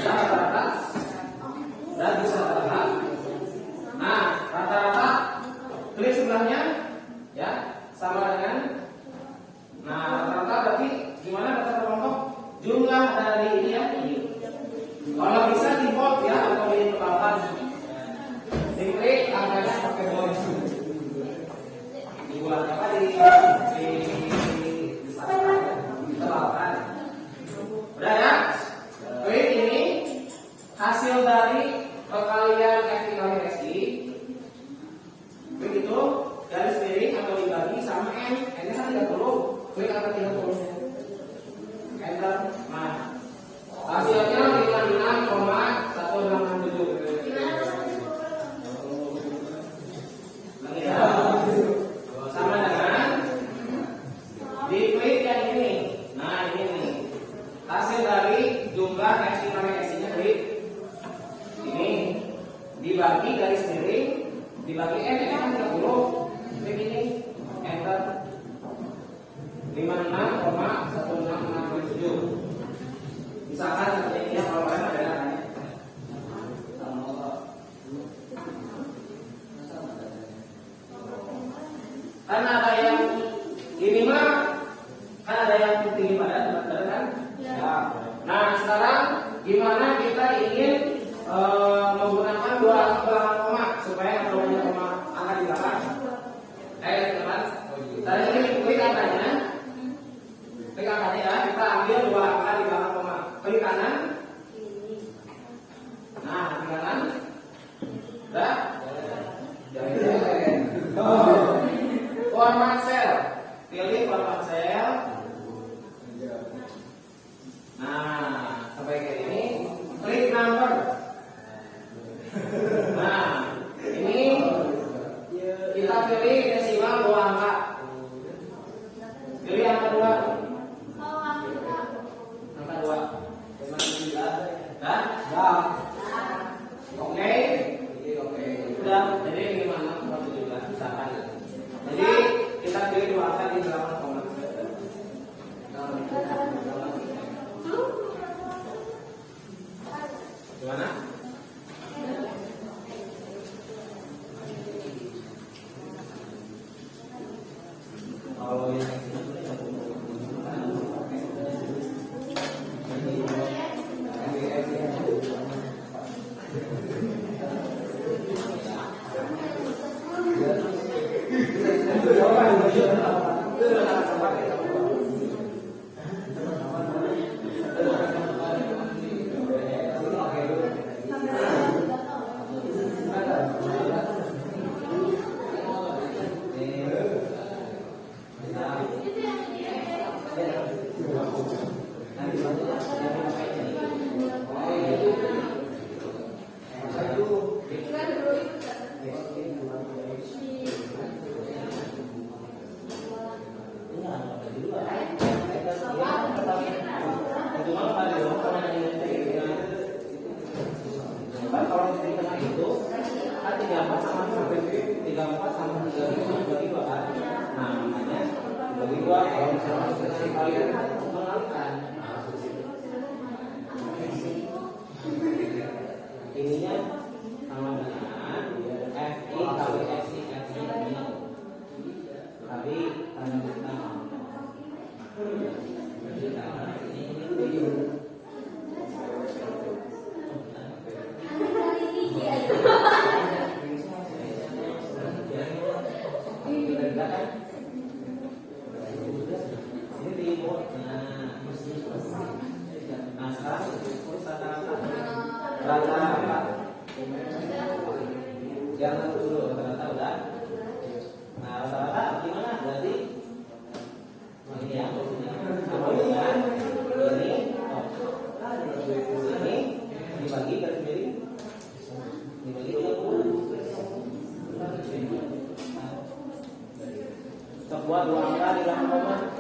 Rata-rata. Dan bisa rata-rata. Nah, rata-rata tulis sebelahnya ya sama dengan. Nah, rata-rata berarti gimana rata-rata kelompok? Jumlah dari ini ya. Kalau bisa di bold ya atau di papan. Diklik angkanya pakai bold. Dibuat apa di papan. Udah ya? Klik ini hasil dari perkalian FI kali SI. Begitu garis miring atau dibagi sama N. N-nya kan 30. Klik angka 30. Enter. Nah, hasilnya 56,167. Sama dengan diklik yang ini. Nah, ini nih. Hasil dari jumlah SI kali SI-nya klik ini dibagi garis miring dibagi N ini kan 30. Klik ini enter. 56,1667. Misalkan seperti ini ya, kalau kalian ada caranya. Kan ada yang ini mah kan ada yang tinggi pada benar kan? Ya. Nah, sekarang gimana kita ingin menggunakan dua koma supaya ada banyak koma angka di belakang? Teman. Tadi ini klik angkanya. Klik angkanya ya, kita ambil dua angka di belakang koma. Klik kanan. Nah, klik kanan. Udah? Format cell. Pilih format cell. Nah, sampai ke ini. Klik number. Nah, ini kita pilih desimal 2 angka. Pilih angka 2. Angka 2. Dah? Dah. Oke. Sudah. Jadi ini mana 17 misalkan. Jadi kita pilih 2 angka di belakang koma. Gimana? Kalau yang kalau di tengah itu kan 34 sama 34 sama 35 bagi 2 kan. Nah, makanya bagi 2 kalau misalnya suksesi kalian mengalihkan. Ininya sama dengan FI kali SI FI ini kali tanda bintang. Jangan dulu rata-rata udah. Nah, rata-rata gimana? Berarti ini ya, sama dengan ini dibagi garis miring dibagi 30. Sebuah 2 angka di belakang koma.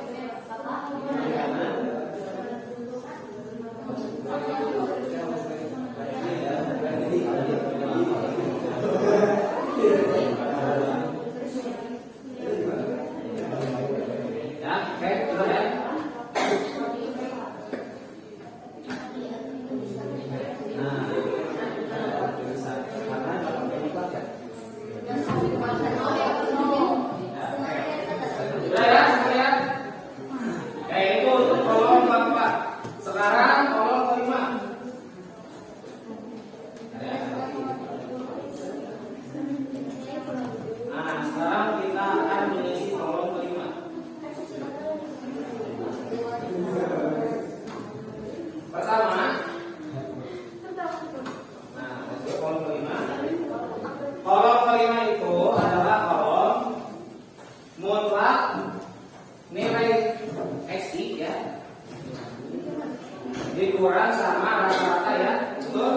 XI ya dikurang sama rata-rata ya, betul?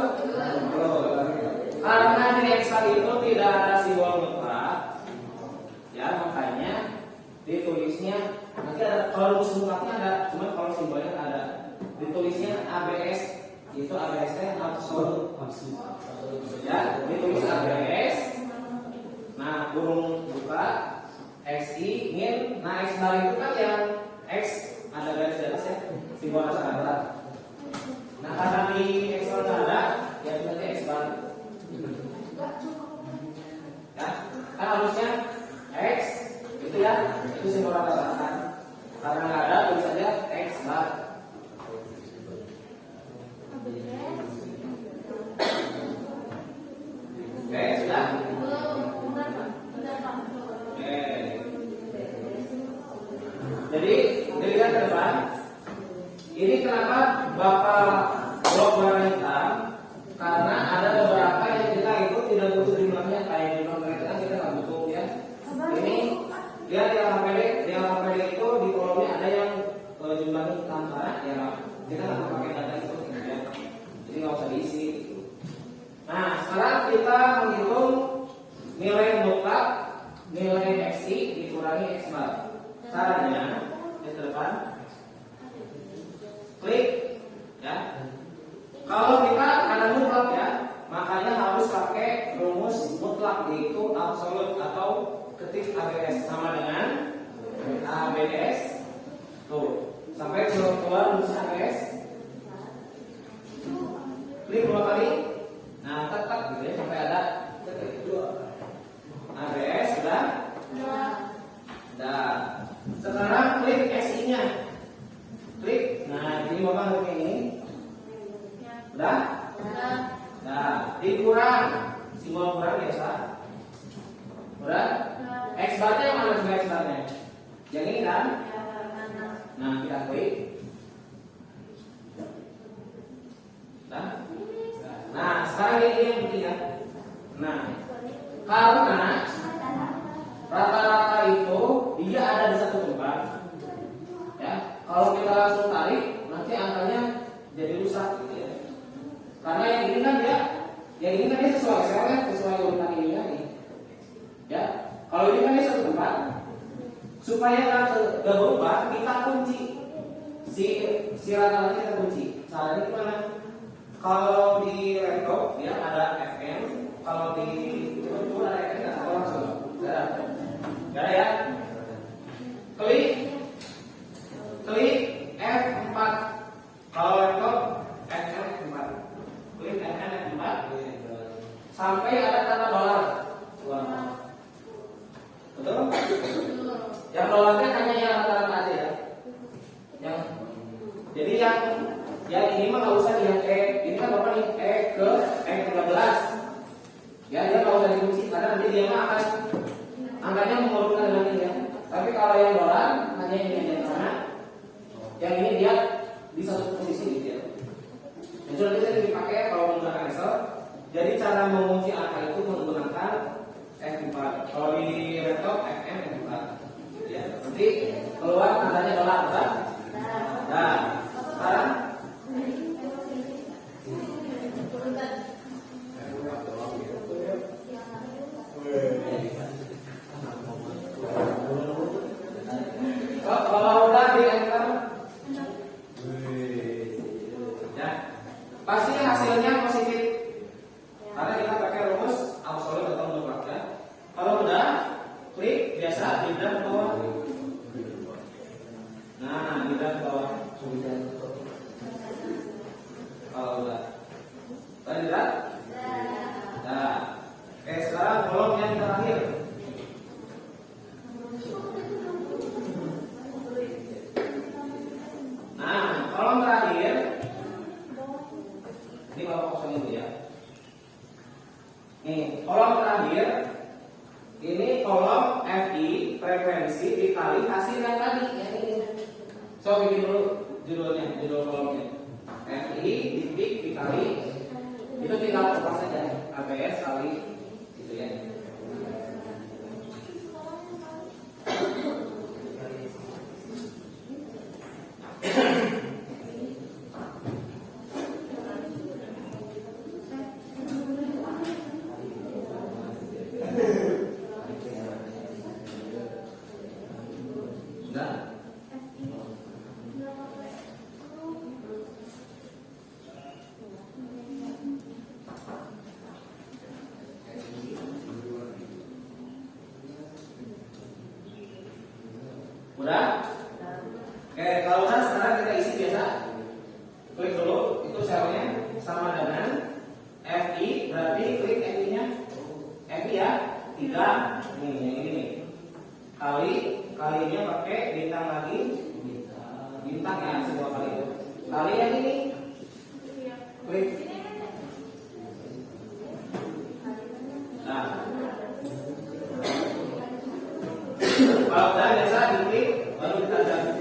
Karena di Excel itu tidak ada simbol mutlak, ya makanya ditulisnya nanti ada, kalau rumus mutlaknya ada, cuma kalau simbolnya ada, ditulisnya ABS, itu ABS absolut, ya ditulis ABS, nah kurung buka XI min, nah X bar itu kan yang X ada garis di atas ya, simbol ada. Nah karena di Excel nggak ada, ya berarti X bar. Ya, kan harusnya X itu ya, itu simbol rata-rata. Karena nggak ada, tulis saja X bar. Oke, sudah. Oke. Jadi dilihat ke depan. Ini kenapa Bapak blok warna hitam? Karena ada beberapa yang kita itu tidak butuh jumlahnya, kayak di nomor kita kan kita nggak butuh ya. Ini lihat yang HPD itu di kolomnya ada yang jumlahnya hitam karena ya kita nggak pakai data itu ya. Jadi nggak usah diisi. Nah sekarang kita menghitung nilai mutlak nilai XI dikurangi X bar. Caranya di depan klik ya. Kalau kita ada mutlak ya, makanya harus pakai rumus mutlak, yaitu absolut atau ketik ABS sama dengan ABS. Tuh, sampai keluar rumus ABS. Klik 2 kali. Nah, tetap gitu ya sampai ada ketik 2. ABS sudah? Sudah. Sekarang klik SI-nya. Klik. Nah, jadi Bapak klik ini. Udah? Nah, dikurang simbol kurang biasa. Udah? X bar-nya yang mana juga X bar-nya? Yang ini kan? Nah, kita klik. Nah, sekarang ini yang penting ya. Nah, karena rata-rata itu dia ada di satu tempat. Ya, kalau kita langsung tarik, nanti angkanya jadi rusak gitu ya. Karena yang ini kan dia sesuai urutan ini nih. Ya, kalau ini kan dia satu tempat. Supaya nggak berubah, kita kunci si rata-ratanya kita kunci. Caranya gimana? Kalau di laptop ya ada FM, kalau di itu ada FM nggak? Kalau langsung nggak ada ya. Klik F4. Kalau laptop FM4. Klik FM4 sampai ada tanda dolar. Betul? Yang dolarnya hanya yang rata-rata aja ya. Jadi yang ini mah nggak usah yang ini kan Bapak nih ke 13. Ya dia nggak usah dikunci karena nanti dia mah akan angkanya mengurutkan dengan ini ya. Tapi kalau yang dolar hanya ini aja karena yang ini dia di satu posisi gitu ya. Itu nanti saya dipakai kalau menggunakan Excel. Jadi cara mengunci angka itu menggunakan F4. Kalau di laptop FM F4. Ya, nanti keluar tandanya dolar kan? Nah, sekarang kalau udah di enter ya, pasti hasilnya positif karena kita pakai rumus absolut atau mutlak ya. Kalau udah klik biasa pindah ke bawah. Nah, pindah ke bawah. Kalau udah tadi lihat? Nah, oke sekarang kolom yang terakhir. Nah, kolom terakhir ini Bapak kosong itu ya. Nih, kolom terakhir ini kolom FI frekuensi dikali hasil yang tadi yang ini. So bikin dulu judul kolomnya. FI titik dikali itu tinggal lepas saja ABS kali gitu ya. Sudah? Udah? Oke, kalau udah sekarang kita isi biasa. Klik dulu, itu selnya sama dengan FI, berarti klik FI-nya. FI ya, 3. Nih, yang ini nih. Kalinya pakai bintang lagi. Bintang ya, semua kali itu. Kali yang ini. Klik. Nah. Kalau udah biasa diklik, baru kita jalan.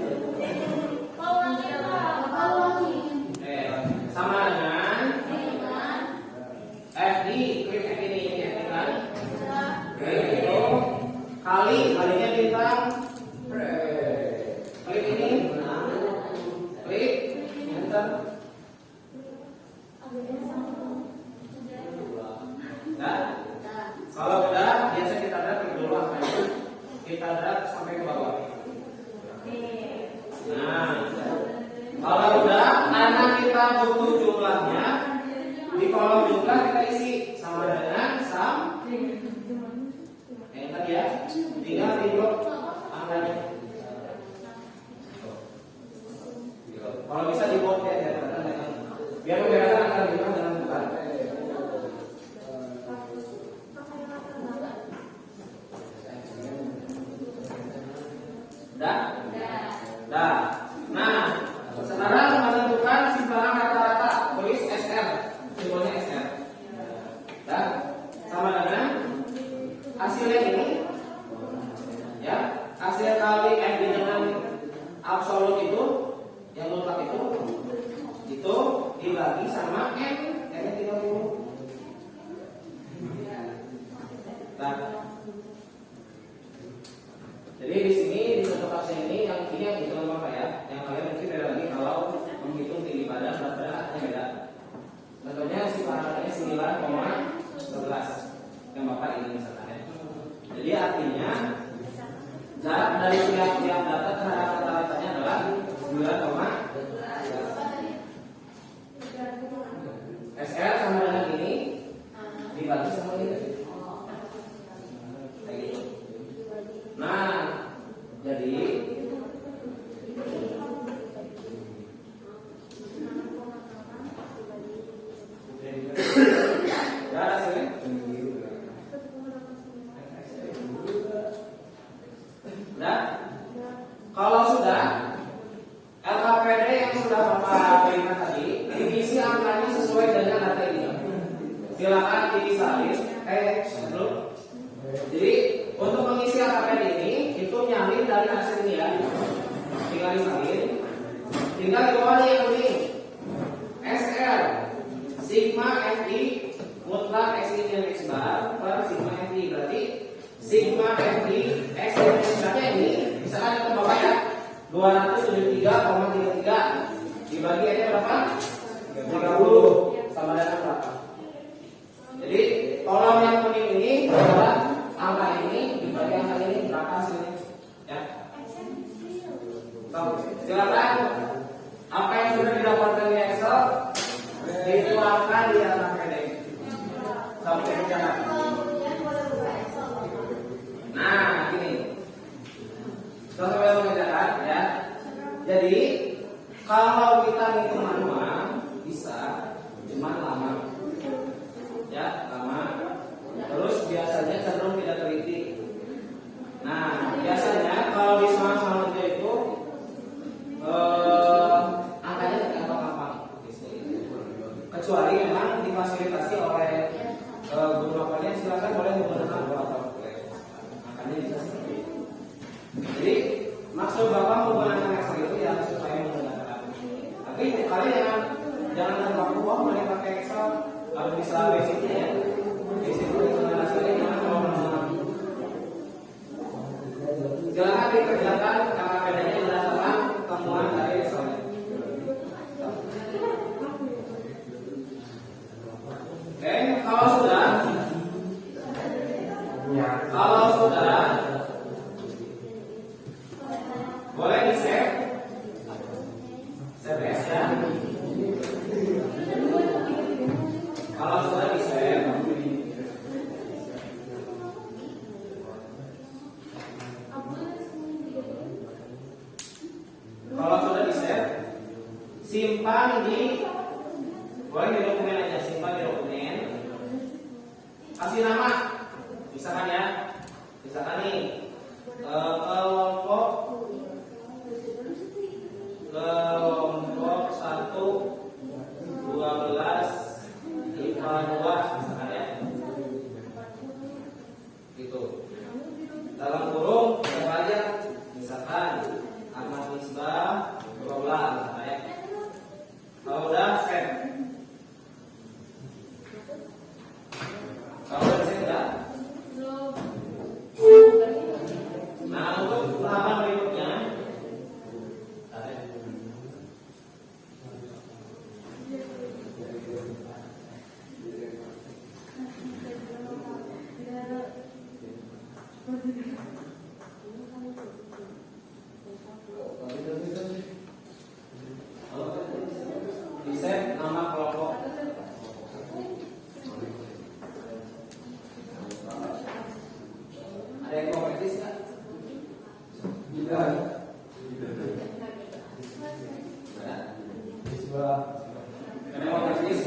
Sama dengan FI, klik FI ini ya kan? Itu kalinya bintang. Klik ini, klik enter. Nah, kalau udah biasa kita drag dulu angkanya. Kita drag sampai ke bawah. Nah, kalau udah, karena kita butuh jumlahnya, di kolom jumlah kita isi sama dengan sum. Yang tadi ya, tinggal di blok angkanya. Kalau bisa di blok ya, biar membedakan antara jumlah dengan bukan. Udah? Dah. Nah, sekarang menentukan simpangan rata-rata, tulis SR, simbolnya SR. Dan sama dengan hasilnya ini, ya, hasil kali FD dengan absolut itu, yang mutlak itu dibagi sama N, N-nya 30. Nah, jadi di sini di satu kasus ini yang hitungan Bapak ya, yang kalian mungkin beda lagi kalau menghitung tinggi badan berat badannya beda. Contohnya si parameternya 9,11 yang Bapak ini misalkan ya. Jadi artinya jarak dari tiap data terhadap rata-ratanya adalah 9,11. SR sama dengan ini dibagi sama ini. Nah, jadi ya hasilnya. Udah? Kalau sudah, LKPD yang sudah Bapak berikan tadi, diisi angkanya sesuai dengan data ini. Silakan disalin. Sebelum. Jadi untuk mengisi LKPD ini, itu nyalin dari hasil ini ya. Tinggal disalin. Tinggal di bawah yang kuning. SR sigma FI mutlak X ini dan X bar per sigma FI, berarti sigma FI X dan X barnya ini misalkan ke bawah ya 273,33 dibagi aja berapa? 30 sama dengan berapa? Jadi kolom yang kuning ini adalah angka ini dibagi angka ini berapa hasilnya? Ya. Silakan apa yang sudah didapatkan di Excel dituangkan di LKPD sampai bicara. Nah, gini. Sampai mengerjakan ya. Jadi kalau kita ngitung manual bisa, cuma lama. Ya, lama. Terus biasanya cenderung tidak teliti. Nah, biasanya kalau di soal-soal itu angkanya gampang-gampang. Kecuali memang difasilitasi oleh guru bapaknya, silakan boleh menggunakan beberapa angkanya bisa seperti itu. Jadi maksud bapak menggunakan Excel itu ya supaya menggunakan. Tapi kalian jangan terpaku boleh pakai Excel kalau bisa basicnya ya. Basic dengan hasilnya jangan kalau menggunakan. Silakan dikerjakan LKPD-nya berdasarkan temuan dari Excel. simpan di, boleh di dokumen aja, simpan di dokumen. Kasih nama, misalkan ya, misalkan nih kelompok 1 12 IPA 2 misalkan ya. Gitu. Dalam kurung ada aja, misalkan Ahmad Misbah 12 misalkan ya. Kalau udah save. Kalau udah save udah. Nah, untuk tahapan berikutnya di-save nama kelompok. Ada yang kompetis nggak? Tidak. Ada yang kompetis?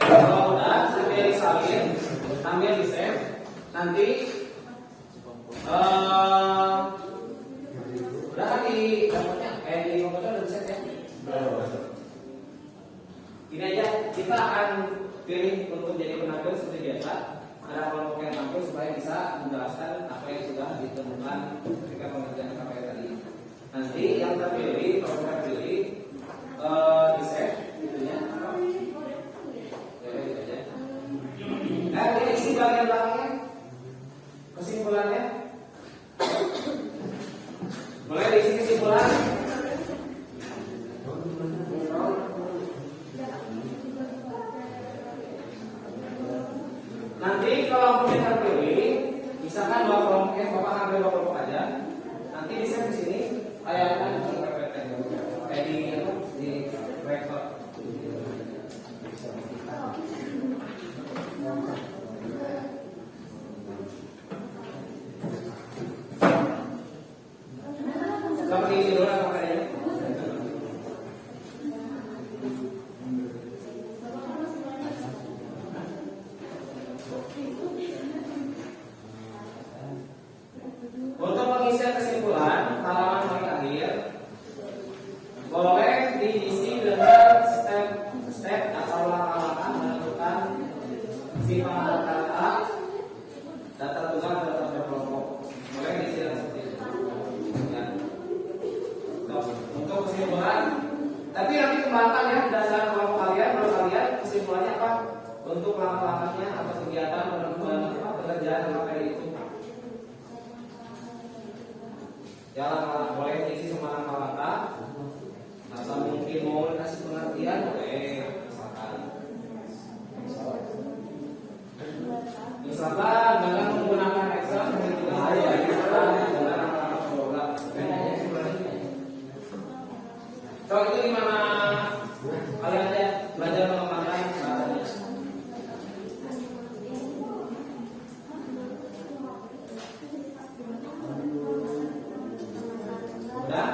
Kalau udah sambil disalin, sambil di save, nanti udah kan di dapatnya, di komputer udah di save ya. Ini aja, kita akan pilih untuk jadi penampil seperti biasa. Ada kelompok yang tampil supaya bisa menjelaskan apa yang sudah ditemukan ketika pengerjaan KPI tadi. Nanti yang terpilih, kalau terpilih di save, itunya apa? Nah, ini isi bagian belakangnya, kesimpulannya. Boleh diisi kesimpulan. Nanti kalau kelompok terpilih, misalkan 2 kelompok, Bapak ambil 2 kelompok aja. Nanti di save di sini ayatkan di PPT, kayak di rektor. Seperti ini dulu apa kayaknya? Untuk pengisian kesimpulan halaman paling akhir boleh diisi dengan step atau langkah-langkah menentukan simpan data tunggal data berkelompok. Boleh diisi dengan seperti itu. Ya. Untuk kesimpulan, tapi nanti kembangkan ya dasar kelompok kalian, menurut kalian kesimpulannya apa? Untuk langkah-langkahnya atau kegiatan pekerjaan KPI itu. Ya, boleh diisi semua langkah-langkah. Atau mungkin mau kasih pengertian, boleh misalkan dengan menggunakan Excel, menggunakan program. So itu gimana? Kalian aja belajar mengembangkan bahasanya. Udah?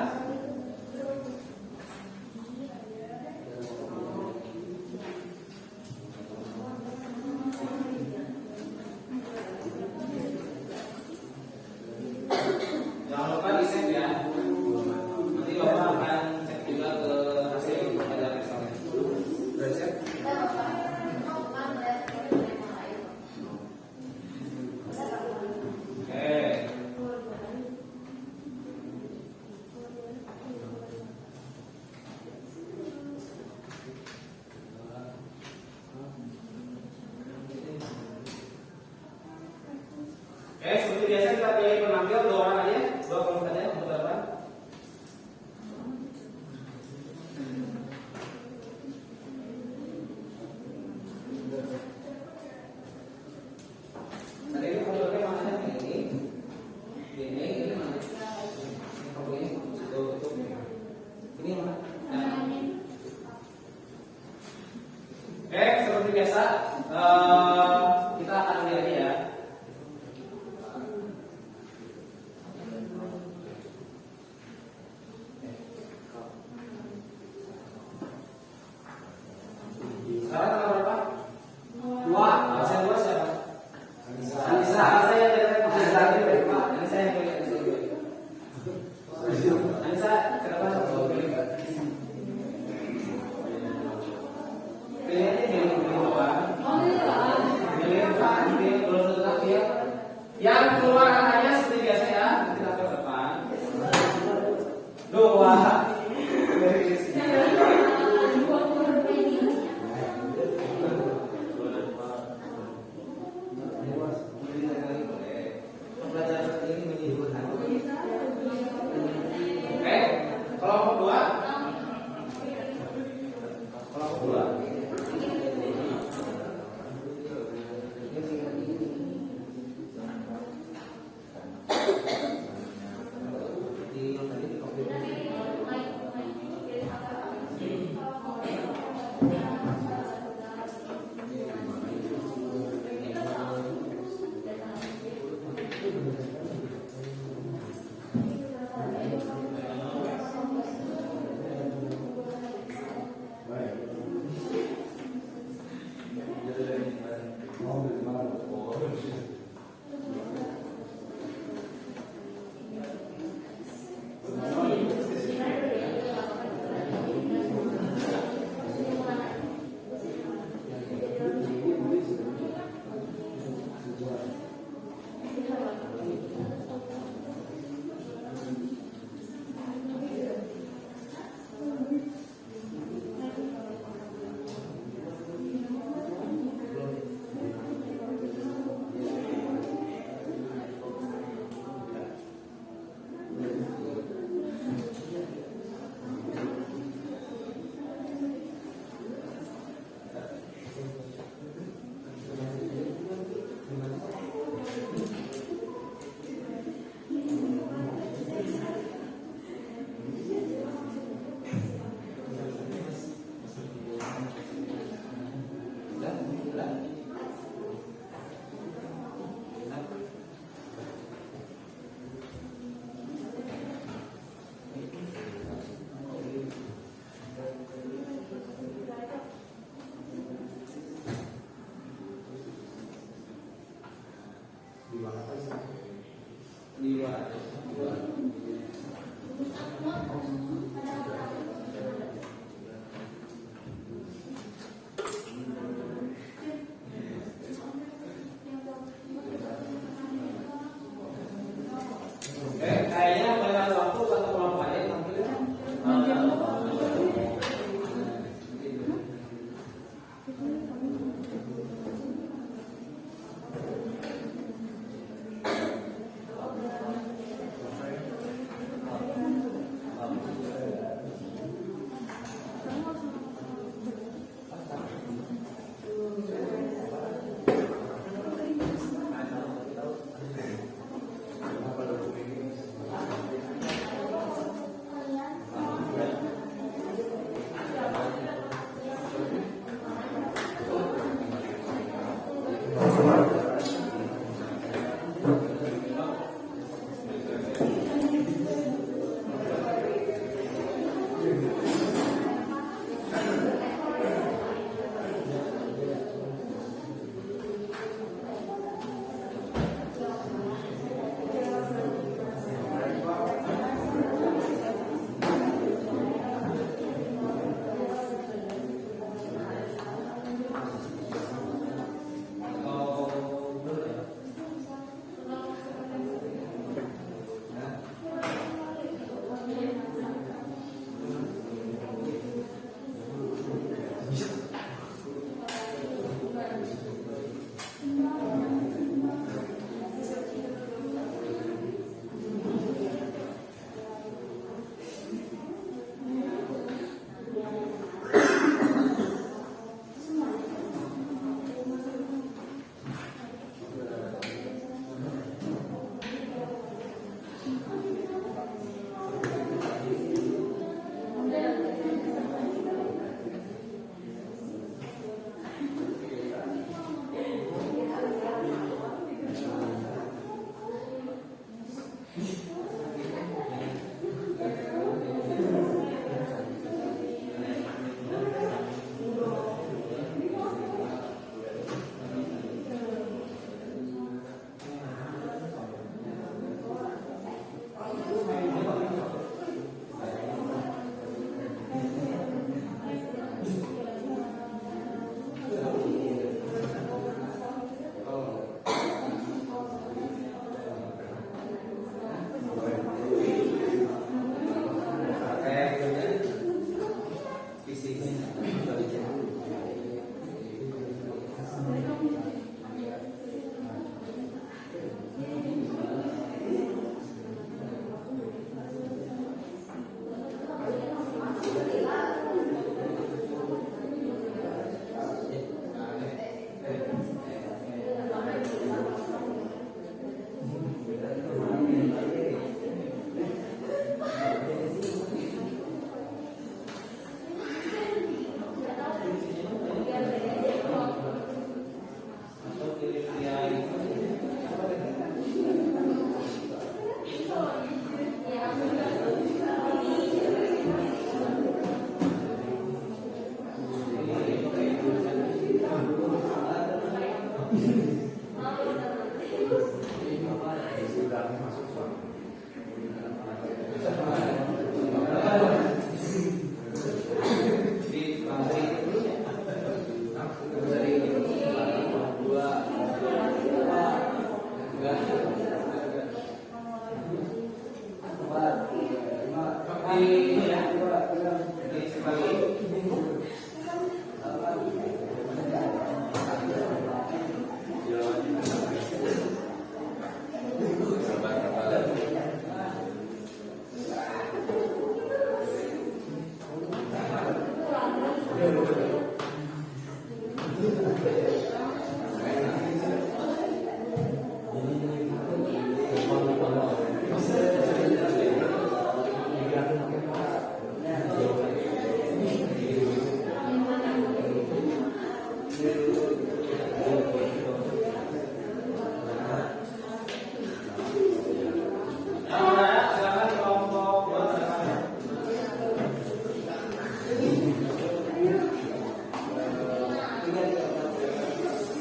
Jangan lupa di save ya. Nanti Bapak akan cek juga ke hasil pelajaran Excelnya. Udah cek? Oke. Seperti biasa kita pilih penampil 2 orang aja, 2 kelompok aja untuk berapa? Tadi ini foldernya mana ini mana? Kalau ini tutup. Ini mana? Oke, seperti biasa kita akan lihat ya. Sekarang tanggal berapa? 2. Absen 2 siapa? Anissa. Saya dari Anissa. Anissa yang boleh. Anissa, kenapa kamu pilih? Pilihnya pilih apa? Pilih apa? Pilih belum tetap ya. Yang keluar angkanya seperti biasa ya. Kita ke depan. 2. Kelompok 2. Kelompok 2.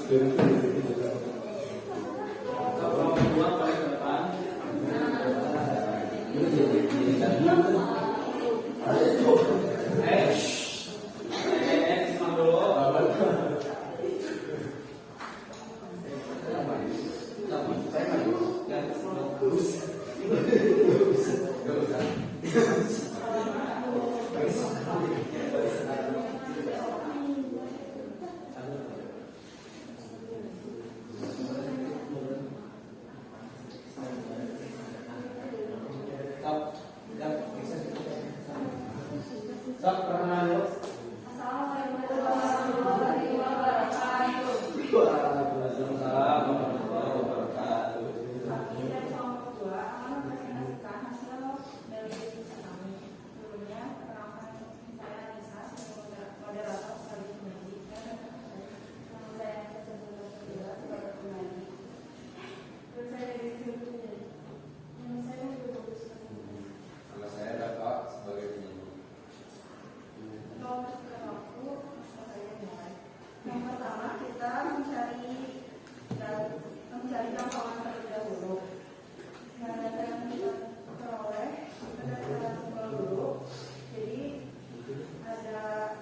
Kalau berdua balik ke depan. Simak dulu. Stop, perkenalan dulu. Waalaikumsalam warahmatullahi wabarakatuh. Nama saya Dafa sebagai penyanyi. Yang pertama kita mencari gampang terlebih dahulu. Yang data yang kita peroleh kita data tunggal dulu. Jadi ada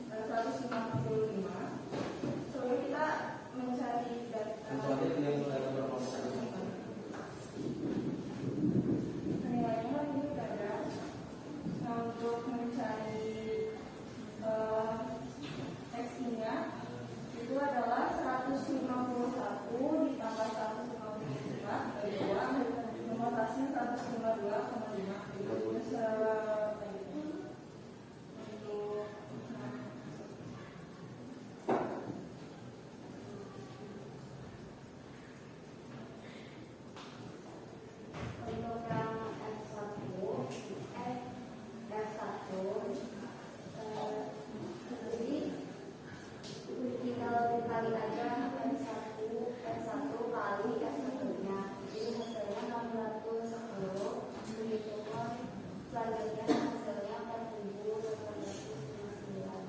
155. Soalnya kita mencari data. Nilainya ini udah ada. Nah, untuk mencari X-nya itu adalah 151 ditambah 152 dari 2, nomor tasnya 152,5. Terus untuk yang jadi tinggal dikali aja N1 kali S1-nya. Jadi hasilnya 610. Begitu pun selanjutnya hasilnya 4.259.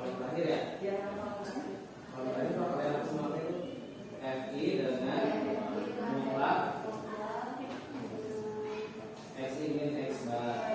Kalau terakhir ya. Kalau tadi kalau kalian semua itu FI dengan mutlak X min X bar.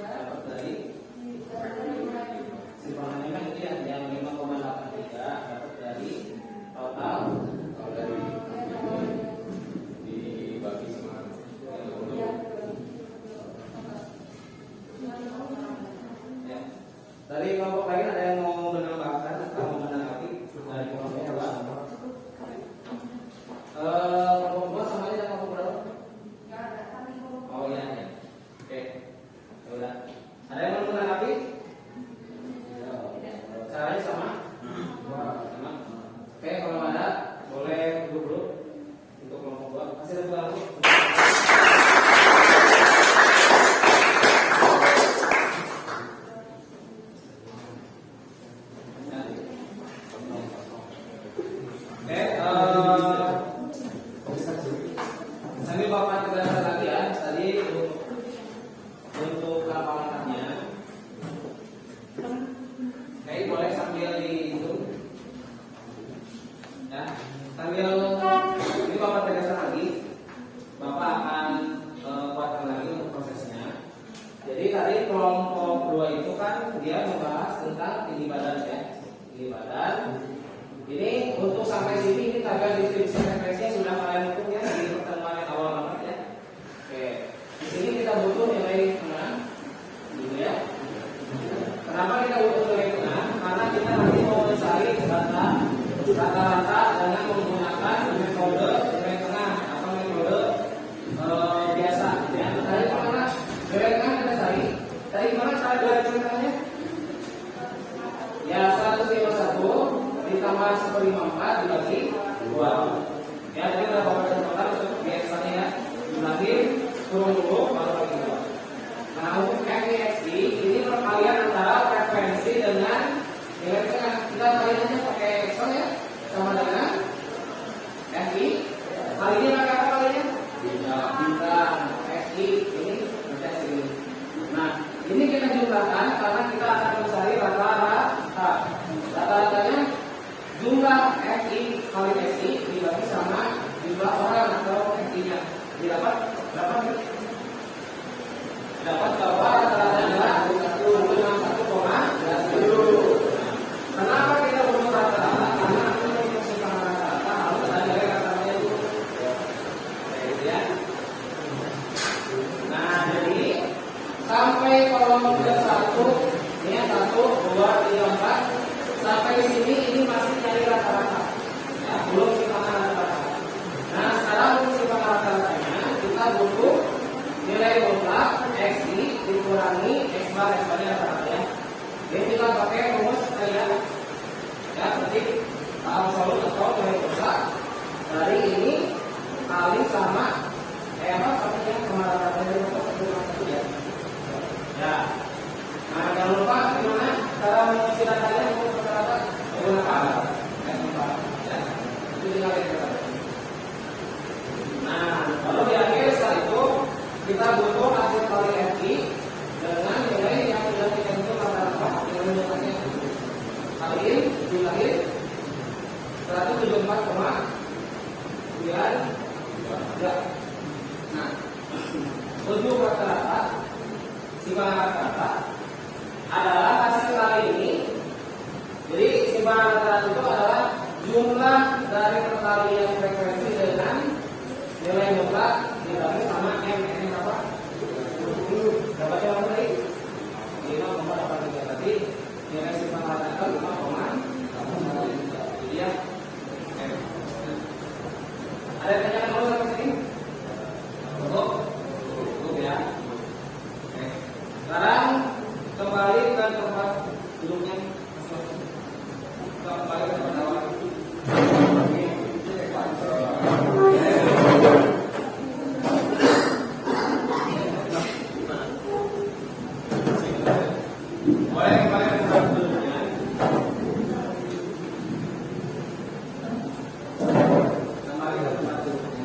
Dapat dari simpangannya kan itu yang 5,83 dapat dari total Dibagi sama ya. Dari kelompok lain ada yang mau menambahkan atau menanggapi dari kelompok dua? Kelompok dua sama aja dengan kelompok berapa? Oh iya ya. Oke. Ya udah. Ada yang mau menanggapi? Caranya sama? Sama. Oke, kalau ada boleh duduk dulu untuk kelompok dua. Kasih tepuk tangan dulu. dia membahas tentang tinggi badan ya. Tinggi badan. Ini untuk sampai sini ini tabel deskripsi referensinya sudah kalian hitung ya di pertemuan yang awal banget ya. Oke. Di sini kita butuh nilai tengah gitu ya. Kenapa kita butuh nilai tengah? Karena kita nanti mau mencari data rata-rata dengan menggunakan metode nilai tengah atau metode biasa. Ya, dari mana nilai tengah kita cari? Dari mana cara nilai tengahnya? Ya 151 ditambah 154 dibagi 2. Ya, jadi berapa persen total untuk biasanya ya? Dibagi turun dulu baru bagi 2. Nah, untuk FIXD ini perkalian antara frekuensi dengan nilai tengah. Kita kaliannya pakai Excel ya, sama dengan FI. Kalinya pakai apa kalinya? Bintang. FI ini bisa segini. Nah, ini kita jumlahkan karena kita akan mencari rata-rata. Rata-ratanya jumlah FI kali SI dibagi sama jumlah orang atau FI-nya. Dapat bahwa rata-ratanya 161,10. Kenapa kita butuh rata-rata? Karena untuk persimpangan rata-rata harus ada nilai rata-ratanya dulu. Gitu ya. Nah, jadi sampai kolom ke 1, ini 1, 2, 3, 4. Sampai di sini ini masih cari rata-rata. Ya, belum simpangan rata-rata. Nah, sekarang untuk simpangan rata-ratanya kita butuh nilai mutlak XI dikurangi X bar rata-rata ya. Jadi kita pakai rumus kayak ya ketik absolut atau nilai mutlak dari ini kali sama apa pakai sama rata-ratanya itu ya. Ya. Nah, jangan lupa gimana cara mengisi datanya untuk rata-rata menggunakan ya. Itu tinggal kita. Nah, lalu di akhir setelah itu kita butuh hasil kali FI dengan nilai yang sudah kita hitung rata-rata dengan nilainya. Kaliin jumlahin 174,93. Nah, untuk rata-rata simpangan rata-rata adalah hasil kali ini. Jadi simpangan rata-rata itu adalah jumlah dari perkalian frekuensi dengan nilai mutlak dibagi sama M berapa? Berapa jauh tadi? 5,83 tadi nilai simpangan rata-rata 5,83. Jadi ya M. Ada pertanyaan dulu sampai sini? Cukup ya. Oke. Sekarang kembali ke tempat duduknya masing-masing. Kembali ke tempat awal. Boleh kembali ke tempat duduknya. Kembali ke tempat duduknya.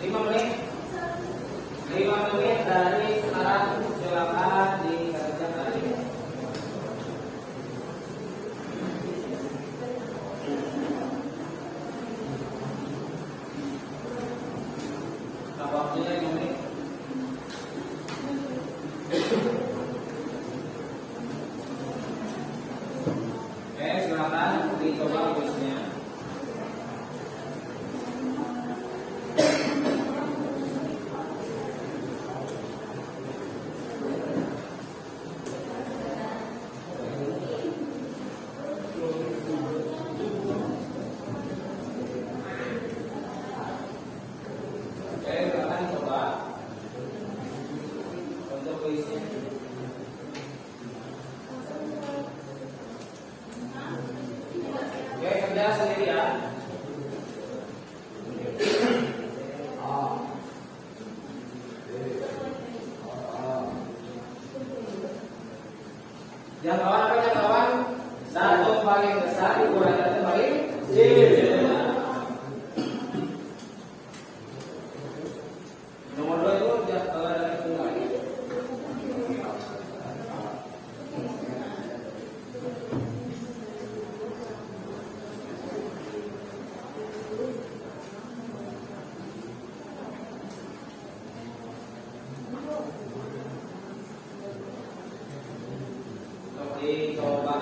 5 menit. 5 menit dari sekarang silakan dikerjakan. Nah, waktunya 5 menit. Oke, silakan dicoba kuisnya. Oke, silakan coba untuk kuisnya. Oke, kerja sendiri ya. Jangkauan apa jangkauan? Satu paling besar dikurang satu paling kecil. Nomor 2 itu dari tunggal. Dicoba.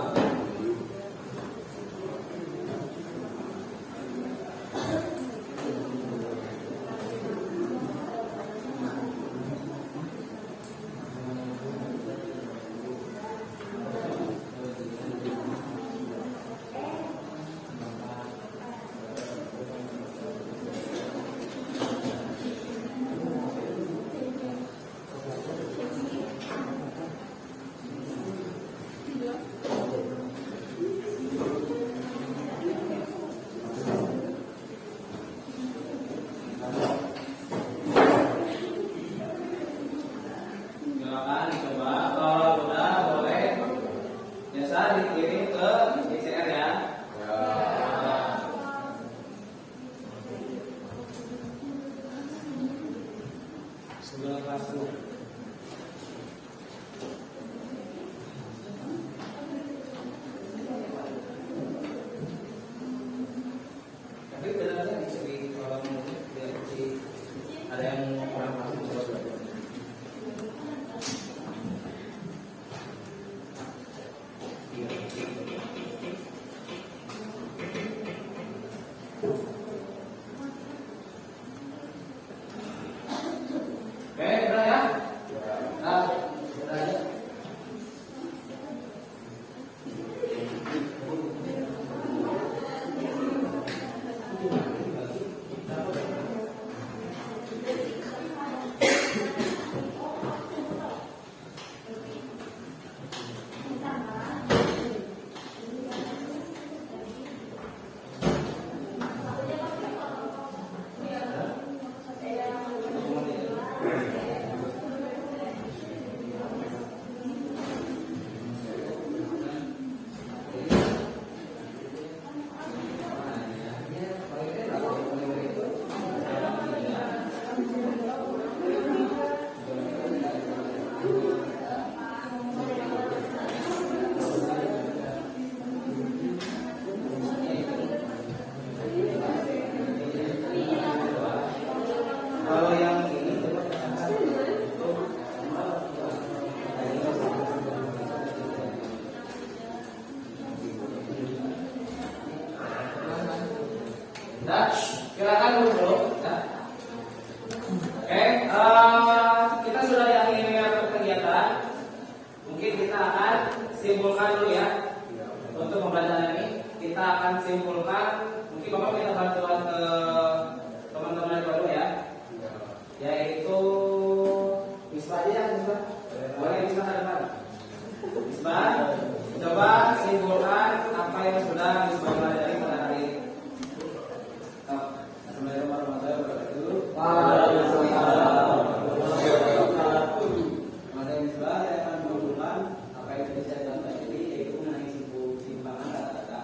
Silakan dicoba. Kalau udah boleh biasa dikirim ke DCR ya. Sebelum kelas dulu. Tapi benar-benar dicuri kalau ada yang kurang paham coba. Oke, udah ya? Nah, udah ya. Kalau yang ini silakan dulu. Oke, kita sudah di akhir kegiatan. Mungkin kita akan simpulkan dulu ya untuk pembelajaran ini. Kita akan simpulkan. Mungkin Bapak minta bantuan ke teman-teman yang baru ya. Yaitu Misbah aja ya, Misbah. Boleh Misbah ke depan. Misbah, coba simpulkan apa yang sudah Misbah pelajari pada hari ini. Assalamualaikum warahmatullahi wabarakatuh. Waalaikumsalam. Mas Misbah, saya akan mengumpulkan apa yang sudah saya pelajari, yaitu mengenai simpangan data-data.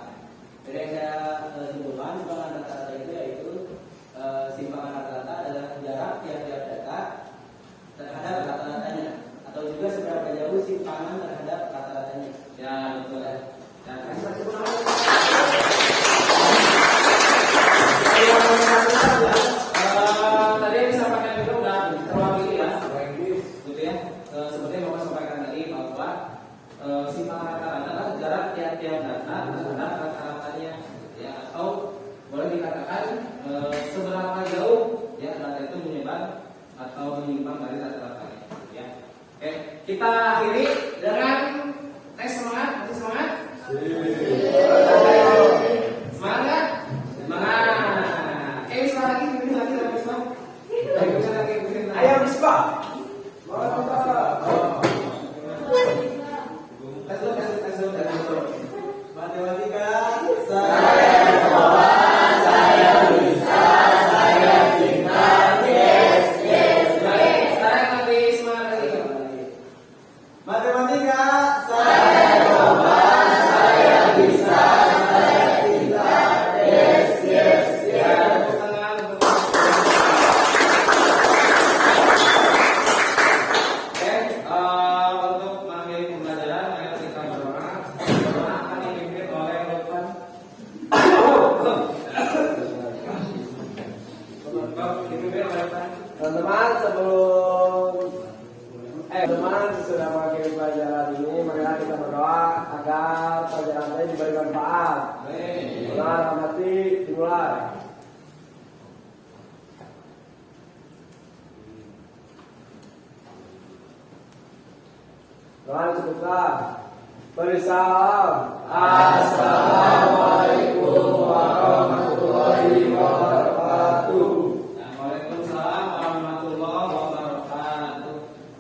Jadi yang saya simpulkan simpangan data-data itu yaitu Kita akhiri dengan tes semangat. Masih semangat? Semangat nggak? Semangat. Misbah lagi, Misbah. Ayo Misbah. Tes dulu. Matematika. Sekarang lebih semangat lagi. Matematika. Untuk mengakhiri pembelajaran, ayo kita berdoa. Berdoa akan dipimpin oleh Lukman. Dipimpin oleh Lukman. Teman-teman teman sesudah mengakhiri pelajaran ini, marilah kita berdoa agar pelajaran ini diberi manfaat. Dalam hati dimulai. Doa cukuplah. Beri salam. Assalamualaikum warahmatullahi wabarakatuh.